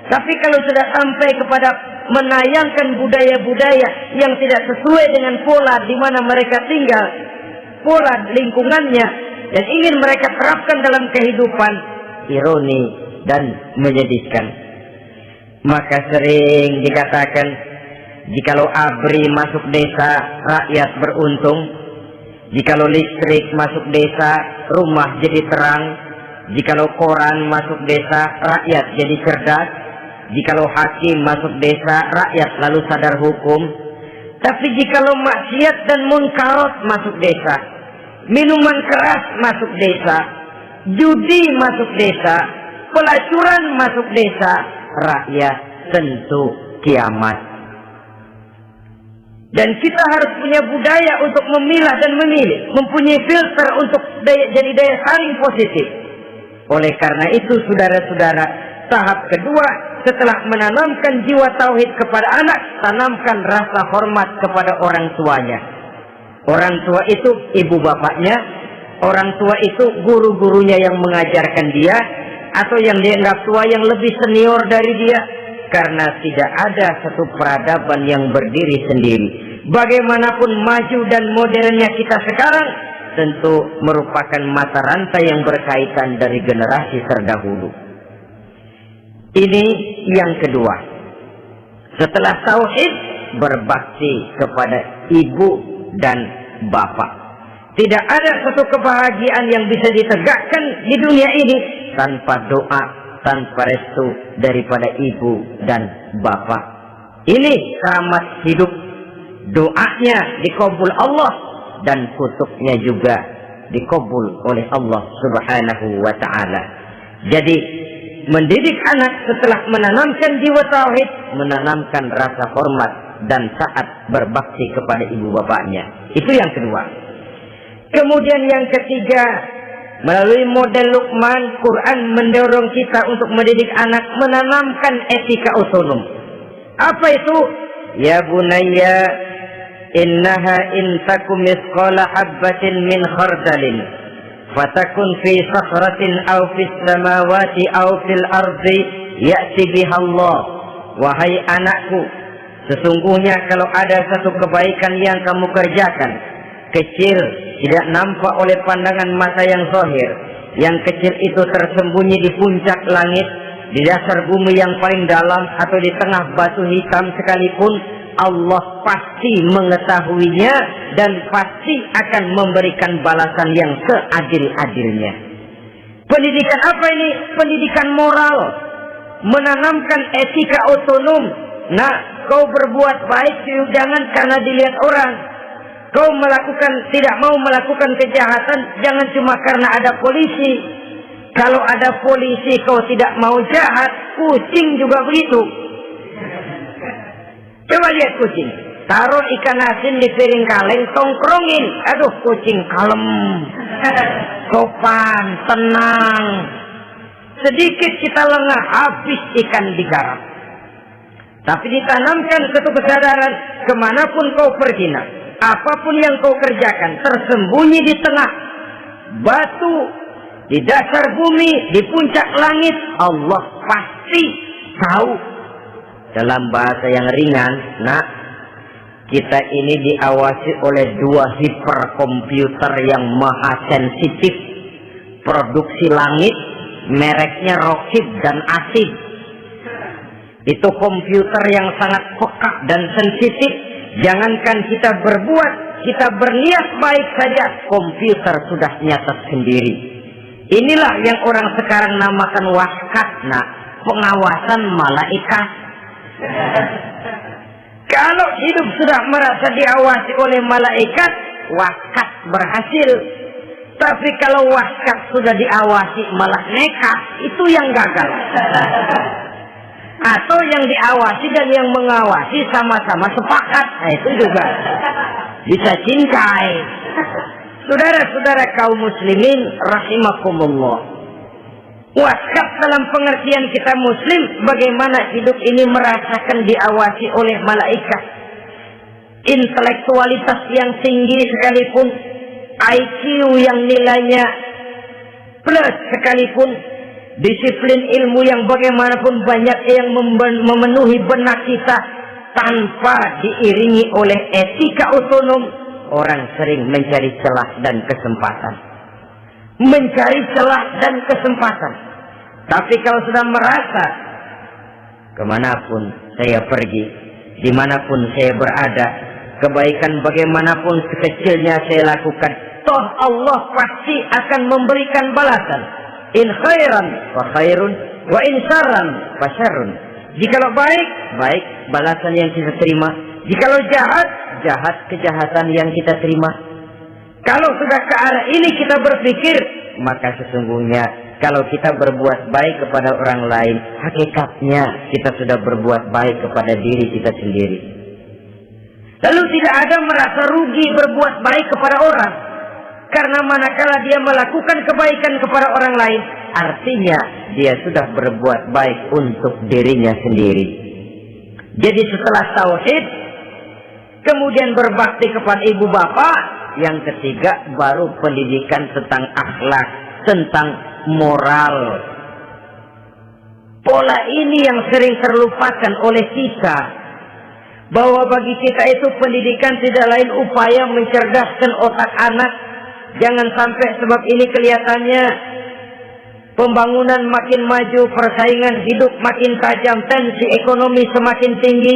Tapi kalau sudah sampai kepada menayangkan budaya-budaya yang tidak sesuai dengan pola di mana mereka tinggal, pola lingkungannya, dan ingin mereka terapkan dalam kehidupan, ironi dan menyedihkan. Maka sering dikatakan, jikalau ABRI masuk desa, rakyat beruntung. Jikalau listrik masuk desa, rumah jadi terang. Jikalau koran masuk desa, rakyat jadi cerdas. Jikalau hakim masuk desa, rakyat lalu sadar hukum. Tapi jikalau maksiat dan munkarat masuk desa, minuman keras masuk desa, judi masuk desa, pelacuran masuk desa, rakyat tentu kiamat. Dan kita harus punya budaya untuk memilah dan memilih, mempunyai filter untuk jadi daya saring positif. Oleh karena itu, saudara-saudara, tahap kedua setelah menanamkan jiwa tauhid kepada anak, tanamkan rasa hormat kepada orang tuanya. Orang tua itu ibu bapaknya, orang tua itu guru-gurunya yang mengajarkan dia, atau yang dianggap tua yang lebih senior dari dia. Karena tidak ada satu peradaban yang berdiri sendiri. Bagaimanapun maju dan modernnya kita sekarang, tentu merupakan mata rantai yang berkaitan dari generasi terdahulu. Ini yang kedua. Setelah tauhid, berbakti kepada ibu dan bapak. Tidak ada satu kebahagiaan yang bisa ditegakkan di dunia ini tanpa doa, tanpa restu daripada ibu dan bapak. Ini keramat hidup. Doanya dikabul Allah dan kutuknya juga dikabul oleh Allah Subhanahu wa ta'ala. Jadi mendidik anak setelah menanamkan jiwa tauhid, menanamkan rasa hormat dan taat berbakti kepada ibu bapaknya. Itu yang kedua. Kemudian yang ketiga, melalui model Luqman, Quran mendorong kita untuk mendidik anak menanamkan etika otonom. Apa itu? Ya bunayya, innaha in takum misqala habbatin min khardalin fatakun fi sakhratin aw fis samawati aw fil ardi ya'ti biha Allah. Wahai anakku, sesungguhnya kalau ada satu kebaikan yang kamu kerjakan, kecil, tidak nampak oleh pandangan mata yang zahir, yang kecil itu tersembunyi di puncak langit, di dasar bumi yang paling dalam, atau di tengah batu hitam sekalipun, Allah pasti mengetahuinya dan pasti akan memberikan balasan yang seadil-adilnya. Pendidikan apa ini? Pendidikan moral, menanamkan etika otonom. Nah, kau berbuat baik jangan karena dilihat orang. Kau tidak mau melakukan kejahatan jangan cuma karena ada polisi. Kalau ada polisi kau tidak mau jahat, kucing juga begitu. Coba lihat kucing, taruh ikan asin di piring kaleng, tongkrongin. Aduh, kucing kalem, sopan, tenang. Sedikit kita lengah, habis ikan digarap. Tapi ditanamkan satu kesadaran, kemanapun kau pergi, apapun yang kau kerjakan, tersembunyi di tengah batu, di dasar bumi, di puncak langit, Allah pasti tahu. Dalam bahasa yang ringan, Kita ini diawasi oleh 2 hiperkomputer yang maha sensitif. Produksi langit, mereknya Rockheed dan Asid. Itu komputer yang sangat peka dan sensitif. Jangankan kita berbuat, kita berniat baik saja, komputer sudah nyatat sendiri. Inilah yang orang sekarang namakan waskatna, pengawasan malaikat. Kalau hidup sudah merasa diawasi oleh malaikat, waskat berhasil. Tapi kalau waskat sudah diawasi malah nekat, itu yang gagal. Atau yang diawasi dan yang mengawasi sama-sama sepakat, nah itu juga bisa cintai. Saudara-saudara kaum muslimin rahimakumullah, waskat dalam pengertian kita muslim, bagaimana hidup ini merasakan diawasi oleh malaikat. Intelektualitas yang tinggi sekalipun, IQ yang nilainya plus sekalipun, disiplin ilmu yang bagaimanapun banyak yang memenuhi benak kita, tanpa diiringi oleh etika otonom, orang sering mencari celah dan kesempatan. Mencari celah dan kesempatan. Tapi kalau sudah merasa, kemanapun saya pergi, dimanapun saya berada, kebaikan bagaimanapun sekecilnya saya lakukan, toh Allah pasti akan memberikan balasan. In khairan fa khairun, wa in syarran fa syarrun. Jikalau baik, baik balasan yang kita terima. Jikalau jahat, jahat kejahatan yang kita terima. Kalau sudah ke arah ini kita berpikir, maka sesungguhnya kalau kita berbuat baik kepada orang lain, hakikatnya kita sudah berbuat baik kepada diri kita sendiri. Lalu tidak ada merasa rugi berbuat baik kepada orang. Karena manakala dia melakukan kebaikan kepada orang lain, artinya dia sudah berbuat baik untuk dirinya sendiri. Jadi setelah tauhid, kemudian berbakti kepada ibu bapak, yang ketiga baru pendidikan tentang akhlak, tentang moral. Pola ini yang sering terlupakan oleh kita, bahwa bagi kita itu pendidikan tidak lain upaya mencerdaskan otak anak. Jangan sampai sebab ini kelihatannya pembangunan makin maju, persaingan hidup makin tajam, tensi ekonomi semakin tinggi,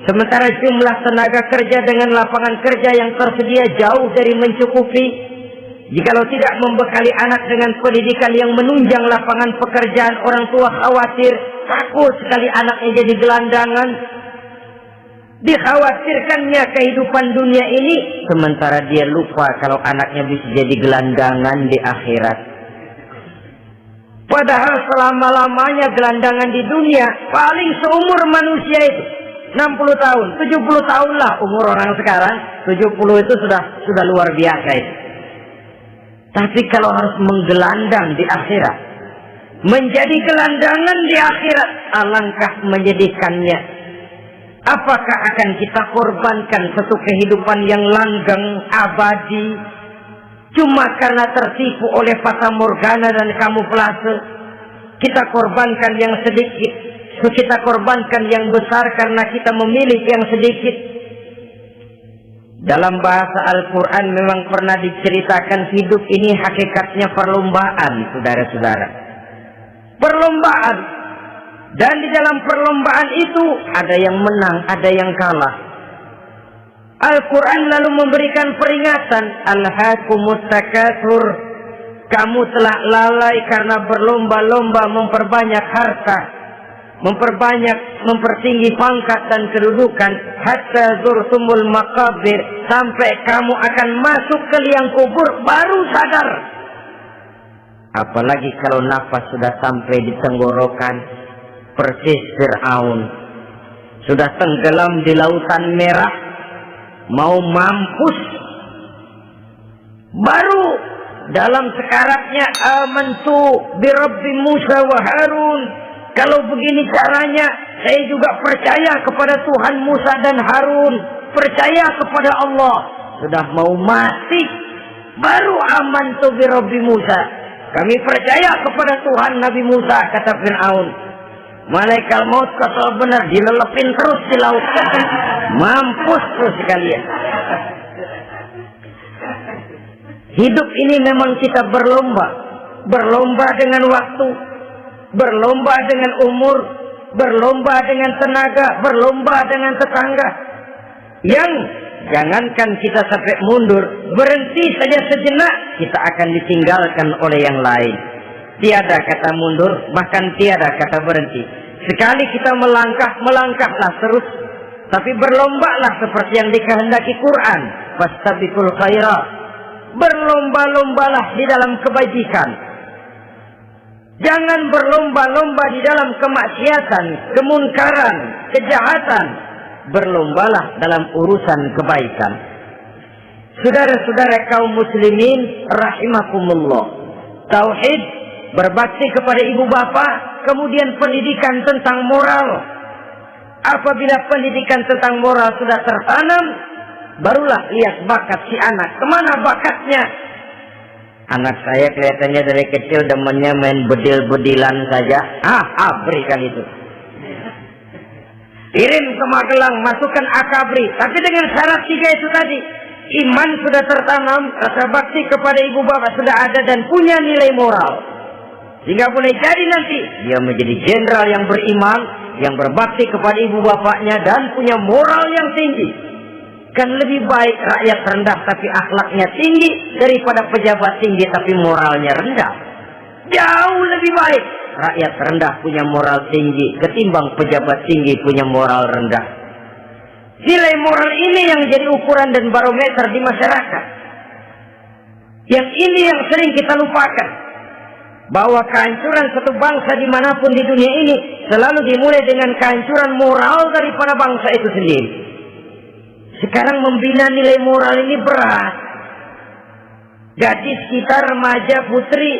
sementara jumlah tenaga kerja dengan lapangan kerja yang tersedia jauh dari mencukupi. Jikalau tidak membekali anak dengan pendidikan yang menunjang lapangan pekerjaan, orang tua khawatir, takut sekali anaknya jadi gelandangan. Dikhawatirkannya kehidupan dunia ini, sementara dia lupa kalau anaknya bisa jadi gelandangan di akhirat. Padahal selama-lamanya gelandangan di dunia, paling seumur manusia itu 60 tahun, 70 tahun lah umur orang sekarang. 70 itu sudah luar biasa itu. Tapi kalau harus menggelandang di akhirat, menjadi gelandangan di akhirat, alangkah menyedihkannya. Apakah akan kita korbankan satu kehidupan yang langgeng, abadi, cuma karena tertipu oleh fata morgana dan kamuflase? Kita korbankan yang sedikit, kita korbankan yang besar karena kita memilih yang sedikit. Dalam bahasa Al-Quran memang pernah diceritakan hidup ini hakikatnya perlombaan, saudara-saudara. Perlombaan. Dan di dalam perlombaan itu ada yang menang, ada yang kalah. Al-Quran lalu memberikan peringatan, Alhaakumut takatsur, kamu telah lalai karena berlomba-lomba memperbanyak harta, mempertinggi pangkat dan kedudukan, hatta zurtumul maqabir, sampai kamu akan masuk ke liang kubur baru sadar. Apalagi kalau nafas sudah sampai di tenggorokan. Persis Fir'aun sudah tenggelam di lautan merah, mau mampus, baru dalam sekaratnya amantu bi Rabbi Musa wa Harun. Kalau begini caranya, saya juga percaya kepada Tuhan Musa dan Harun, percaya kepada Allah. Sudah mau mati, baru amantu bi Rabbi Musa, kami percaya kepada Tuhan Nabi Musa, kata Fir'aun. Malaikat maut kotor benar, dilelepin terus di laut. Mampus terus sekalian. Hidup ini memang kita berlomba. Berlomba dengan waktu, berlomba dengan umur, berlomba dengan tenaga, berlomba dengan tetangga. Yang jangankan kita sampai mundur, berhenti saja sejenak, kita akan ditinggalkan oleh yang lain. Tiada kata mundur, bahkan tiada kata berhenti. Sekali kita melangkah, melangkahlah terus. Tapi berlombalah seperti yang dikehendaki Quran. Fastabiqul khairat. Berlomba-lombalah di dalam kebajikan. Jangan berlomba-lomba di dalam kemaksiatan, kemunkaran, kejahatan. Berlombalah dalam urusan kebaikan. Saudara-saudara kaum muslimin rahimakumullah. Tauhid, berbakti kepada ibu bapa, kemudian pendidikan tentang moral. Apabila pendidikan tentang moral sudah tertanam, barulah lihat bakat si anak. Kemana bakatnya? Anak saya kelihatannya dari kecil demennya main bedil-bedilan saja. Berikan itu. Kirim ke Magelang, masukkan akabri. Tapi dengan syarat 3 itu tadi. Iman sudah tertanam, rasa bakti kepada ibu bapak sudah ada dan punya nilai moral. Sehingga boleh jadi nanti dia menjadi jenderal yang beriman, yang berbakti kepada ibu bapaknya dan punya moral yang tinggi. Kan lebih baik rakyat rendah tapi akhlaknya tinggi daripada pejabat tinggi tapi moralnya rendah. Jauh lebih baik rakyat rendah punya moral tinggi ketimbang pejabat tinggi punya moral rendah. Nilai moral ini yang jadi ukuran dan barometer di masyarakat. Yang ini yang sering kita lupakan. Bahwa kehancuran satu bangsa dimanapun di dunia ini selalu dimulai dengan kehancuran moral daripada bangsa itu sendiri. Sekarang membina nilai moral ini berat. Gadis kita, remaja, putri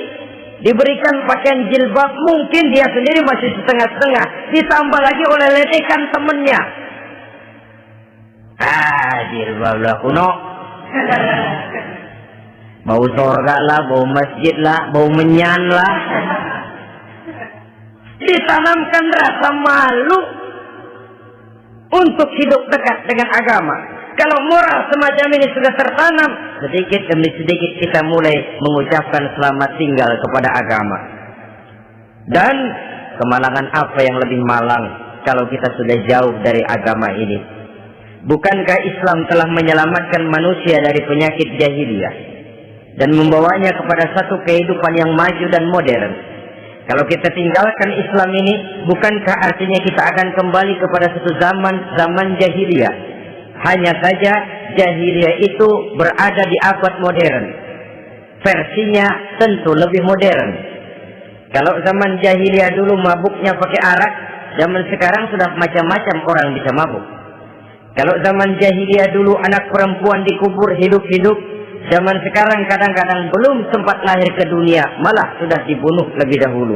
diberikan pakaian jilbab, mungkin dia sendiri masih setengah-setengah, ditambah lagi oleh ledekan temennya. Jilbab lah kuno. Bau surga lah, bau masjid lah, bau menyan lah. Ditanamkan rasa malu untuk hidup dekat dengan agama. Kalau moral semacam ini sudah tertanam, sedikit demi sedikit kita mulai mengucapkan selamat tinggal kepada agama. Dan kemalangan apa yang lebih malang kalau kita sudah jauh dari agama ini? Bukankah Islam telah menyelamatkan manusia dari penyakit jahiliyah dan membawanya kepada satu kehidupan yang maju dan modern? Kalau kita tinggalkan Islam ini, bukankah artinya kita akan kembali kepada satu zaman jahiliyah? Hanya saja jahiliyah itu berada di abad modern. Versinya tentu lebih modern. Kalau zaman jahiliyah dulu mabuknya pakai arak, zaman sekarang sudah macam-macam orang bisa mabuk. Kalau zaman jahiliyah dulu anak perempuan dikubur hidup-hidup, zaman sekarang kadang-kadang belum sempat lahir ke dunia, malah sudah dibunuh lebih dahulu.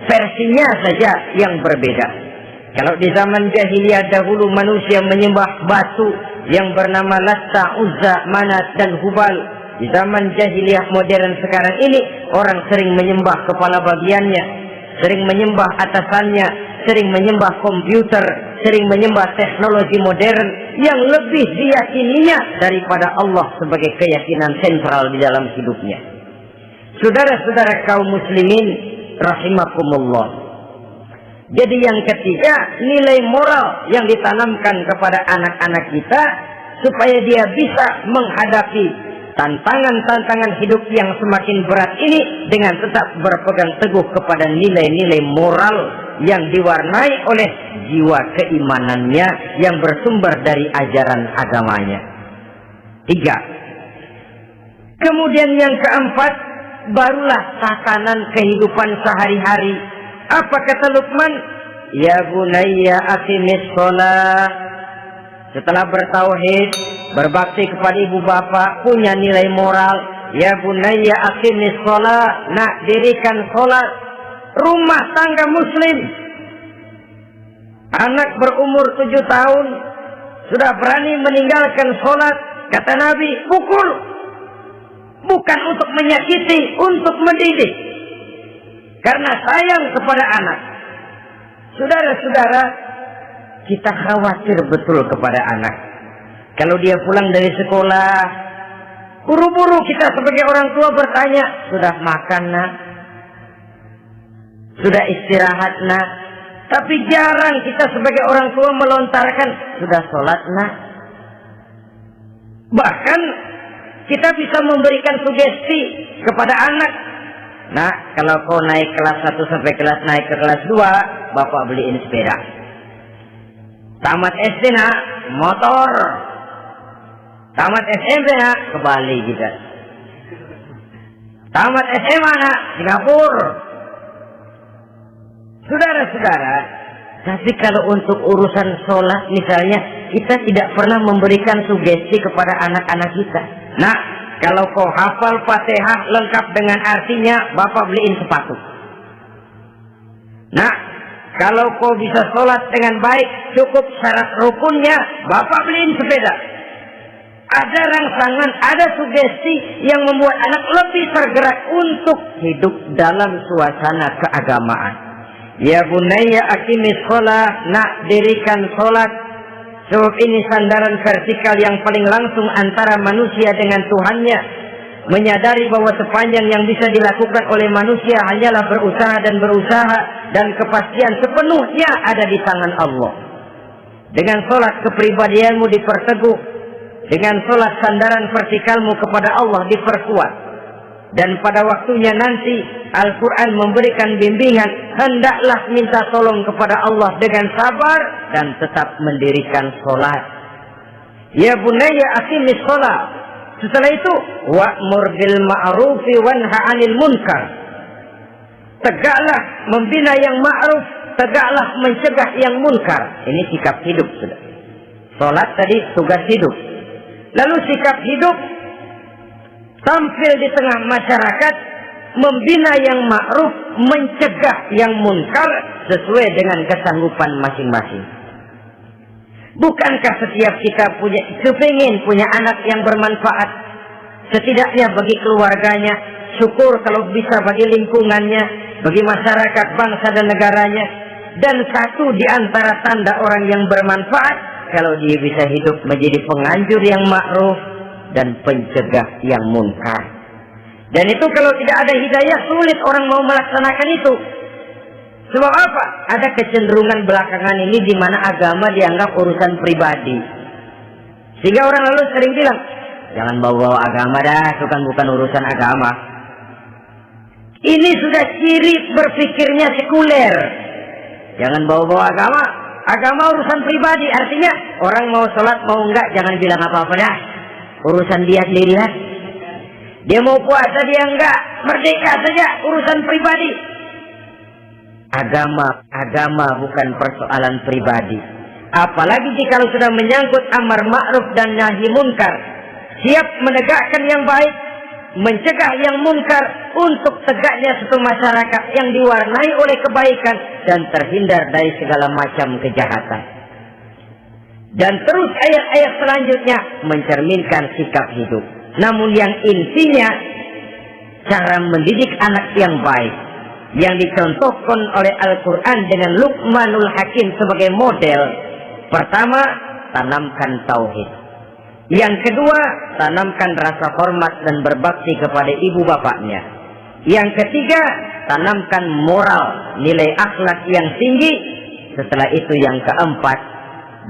Versinya saja yang berbeda. Kalau di zaman jahiliyah dahulu manusia menyembah batu yang bernama Latta, Uzza, Manat, dan Hubal. Di zaman jahiliyah modern sekarang ini, orang sering menyembah kepala bagiannya, sering menyembah atasannya, sering menyembah komputer, sering menyembah teknologi modern yang lebih diyakininya daripada Allah sebagai keyakinan sentral di dalam hidupnya. Saudara-saudara kaum muslimin rahimakumullah. Jadi yang ketiga, nilai moral yang ditanamkan kepada anak-anak kita supaya dia bisa menghadapi tantangan-tantangan hidup yang semakin berat ini dengan tetap berpegang teguh kepada nilai-nilai moral yang diwarnai oleh jiwa keimanannya yang bersumber dari ajaran agamanya. 3. Kemudian yang keempat, barulah tatanan kehidupan sehari-hari. Apa kata Luqman? Ya bunayya aqimis shalah. Setelah bertauhid, berbakti kepada ibu bapa, punya nilai moral. Ya bunayya aqimis shalah. Nak, dirikan salat. Rumah tangga muslim. Anak berumur 7 tahun sudah berani meninggalkan salat. Kata Nabi, pukul. Bukan untuk menyakiti, untuk mendidik. Karena sayang kepada anak. Saudara-saudara, kita khawatir betul kepada anak. Kalau dia pulang dari sekolah, buru-buru kita sebagai orang tua bertanya, sudah makan nak? Sudah istirahat nak? Tapi jarang kita sebagai orang tua melontarkan, sudah sholat nak? Bahkan kita bisa memberikan sugesti kepada anak. Nah, kalau kau naik kelas 1 sampai naik ke kelas 2, bapak beliin sepeda. Tamat SD nak, motor. Tamat SMP nak, ke Bali kita. Tamat SMA nak, Singapura. Saudara-saudara, tapi kalau untuk urusan sholat misalnya, kita tidak pernah memberikan sugesti kepada anak-anak kita. Nah, kalau kau hafal Fatihah lengkap dengan artinya, bapak beliin sepatu. Nah, kalau kau bisa sholat dengan baik, cukup syarat rukunnya, bapak beliin sepeda. Ada rangsangan, ada sugesti yang membuat anak lebih tergerak untuk hidup dalam suasana keagamaan. Ya bunayya aqimis sholat, nak dirikan sholat. Sebab ini sandaran vertikal yang paling langsung antara manusia dengan Tuhannya. Menyadari bahwa sepanjang yang bisa dilakukan oleh manusia hanyalah berusaha, dan kepastian sepenuhnya ada di tangan Allah. Dengan sholat kepribadianmu diperteguh, dengan sholat sandaran vertikalmu kepada Allah diperkuat. Dan pada waktunya nanti Al-Quran memberikan bimbingan, hendaklah minta tolong kepada Allah dengan sabar dan tetap mendirikan sholat. Ya bunayya aqimis sholat. Setelah itu, wa'mur bil ma'rufi wanha 'anil munkar. Tegaklah membina yang ma'ruf, tegaklah mencegah yang munkar. Ini sikap hidup sudah. Sholat tadi tugas hidup. Lalu sikap hidup tampil di tengah masyarakat, membina yang ma'ruf, mencegah yang munkar sesuai dengan kesanggupan masing-masing. Bukankah setiap kita kepingin punya anak yang bermanfaat, setidaknya bagi keluarganya, syukur kalau bisa bagi lingkungannya, bagi masyarakat, bangsa dan negaranya. Dan satu di antara tanda orang yang bermanfaat, kalau dia bisa hidup menjadi penganjur yang ma'ruf dan pencegah yang munkar. Dan itu kalau tidak ada hidayah, sulit orang mau melaksanakan itu. Sebab apa? Ada kecenderungan belakangan ini di mana agama dianggap urusan pribadi. Sehingga orang lalu sering bilang, jangan bawa agama dah, itu kan bukan urusan agama. Ini sudah ciri berpikirnya sekuler. Jangan bawa-bawa agama. Agama urusan pribadi, artinya orang mau sholat mau enggak jangan bilang apa-apa dah. Urusan dia sendiri lah. Dia mau puasa dia enggak, merdeka saja, urusan pribadi. Agama bukan persoalan pribadi. Apalagi jika sudah menyangkut amar ma'ruf dan nahi munkar. Siap menegakkan yang baik, mencegah yang munkar untuk tegaknya suatu masyarakat yang diwarnai oleh kebaikan dan terhindar dari segala macam kejahatan. Dan terus ayat-ayat selanjutnya mencerminkan sikap hidup. Namun yang intinya cara mendidik anak yang baik yang dicontohkan oleh Al-Quran dengan Luqmanul Hakim sebagai model. Pertama, tanamkan tauhid. Yang kedua, tanamkan rasa hormat dan berbakti kepada ibu bapaknya. Yang ketiga, tanamkan moral, nilai akhlak yang tinggi. Setelah itu yang keempat,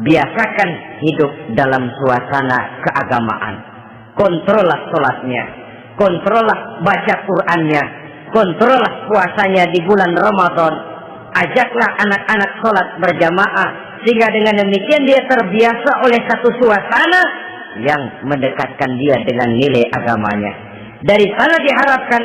biasakan hidup dalam suasana keagamaan. Kontrollah sholatnya, kontrollah baca Qur'annya, kontrollah puasanya di bulan Ramadan. Ajaklah anak-anak sholat berjamaah, sehingga dengan demikian dia terbiasa oleh satu suasana yang mendekatkan dia dengan nilai agamanya. Dari sana diharapkan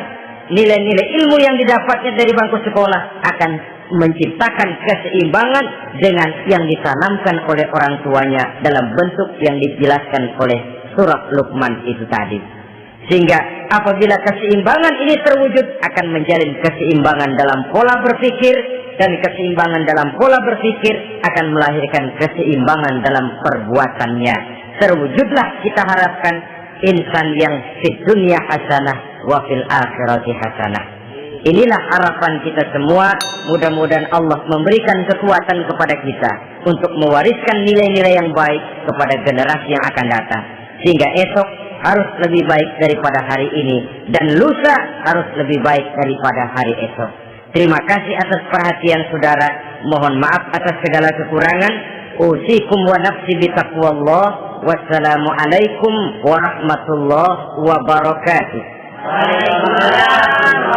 nilai-nilai ilmu yang didapatnya dari bangku sekolah akan menciptakan keseimbangan dengan yang ditanamkan oleh orang tuanya dalam bentuk yang dijelaskan oleh surat Luqman itu tadi. Sehingga apabila keseimbangan ini terwujud, akan menjalin keseimbangan dalam pola berpikir, dan keseimbangan dalam pola berpikir akan melahirkan keseimbangan dalam perbuatannya. Terwujudlah kita harapkan insan yang fid dunya hasanah wa fil akhirati hasanah. Inilah harapan kita semua. Mudah-mudahan Allah memberikan kekuatan kepada kita untuk mewariskan nilai-nilai yang baik kepada generasi yang akan datang, sehingga esok harus lebih baik daripada hari ini, dan lusa harus lebih baik daripada hari esok. Terima kasih atas perhatian saudara. Mohon maaf atas segala kekurangan. Usikum wa nafsi bitaqwallah. Wassalamualaikum warahmatullahi wabarakatuh. Waalaikumsalam.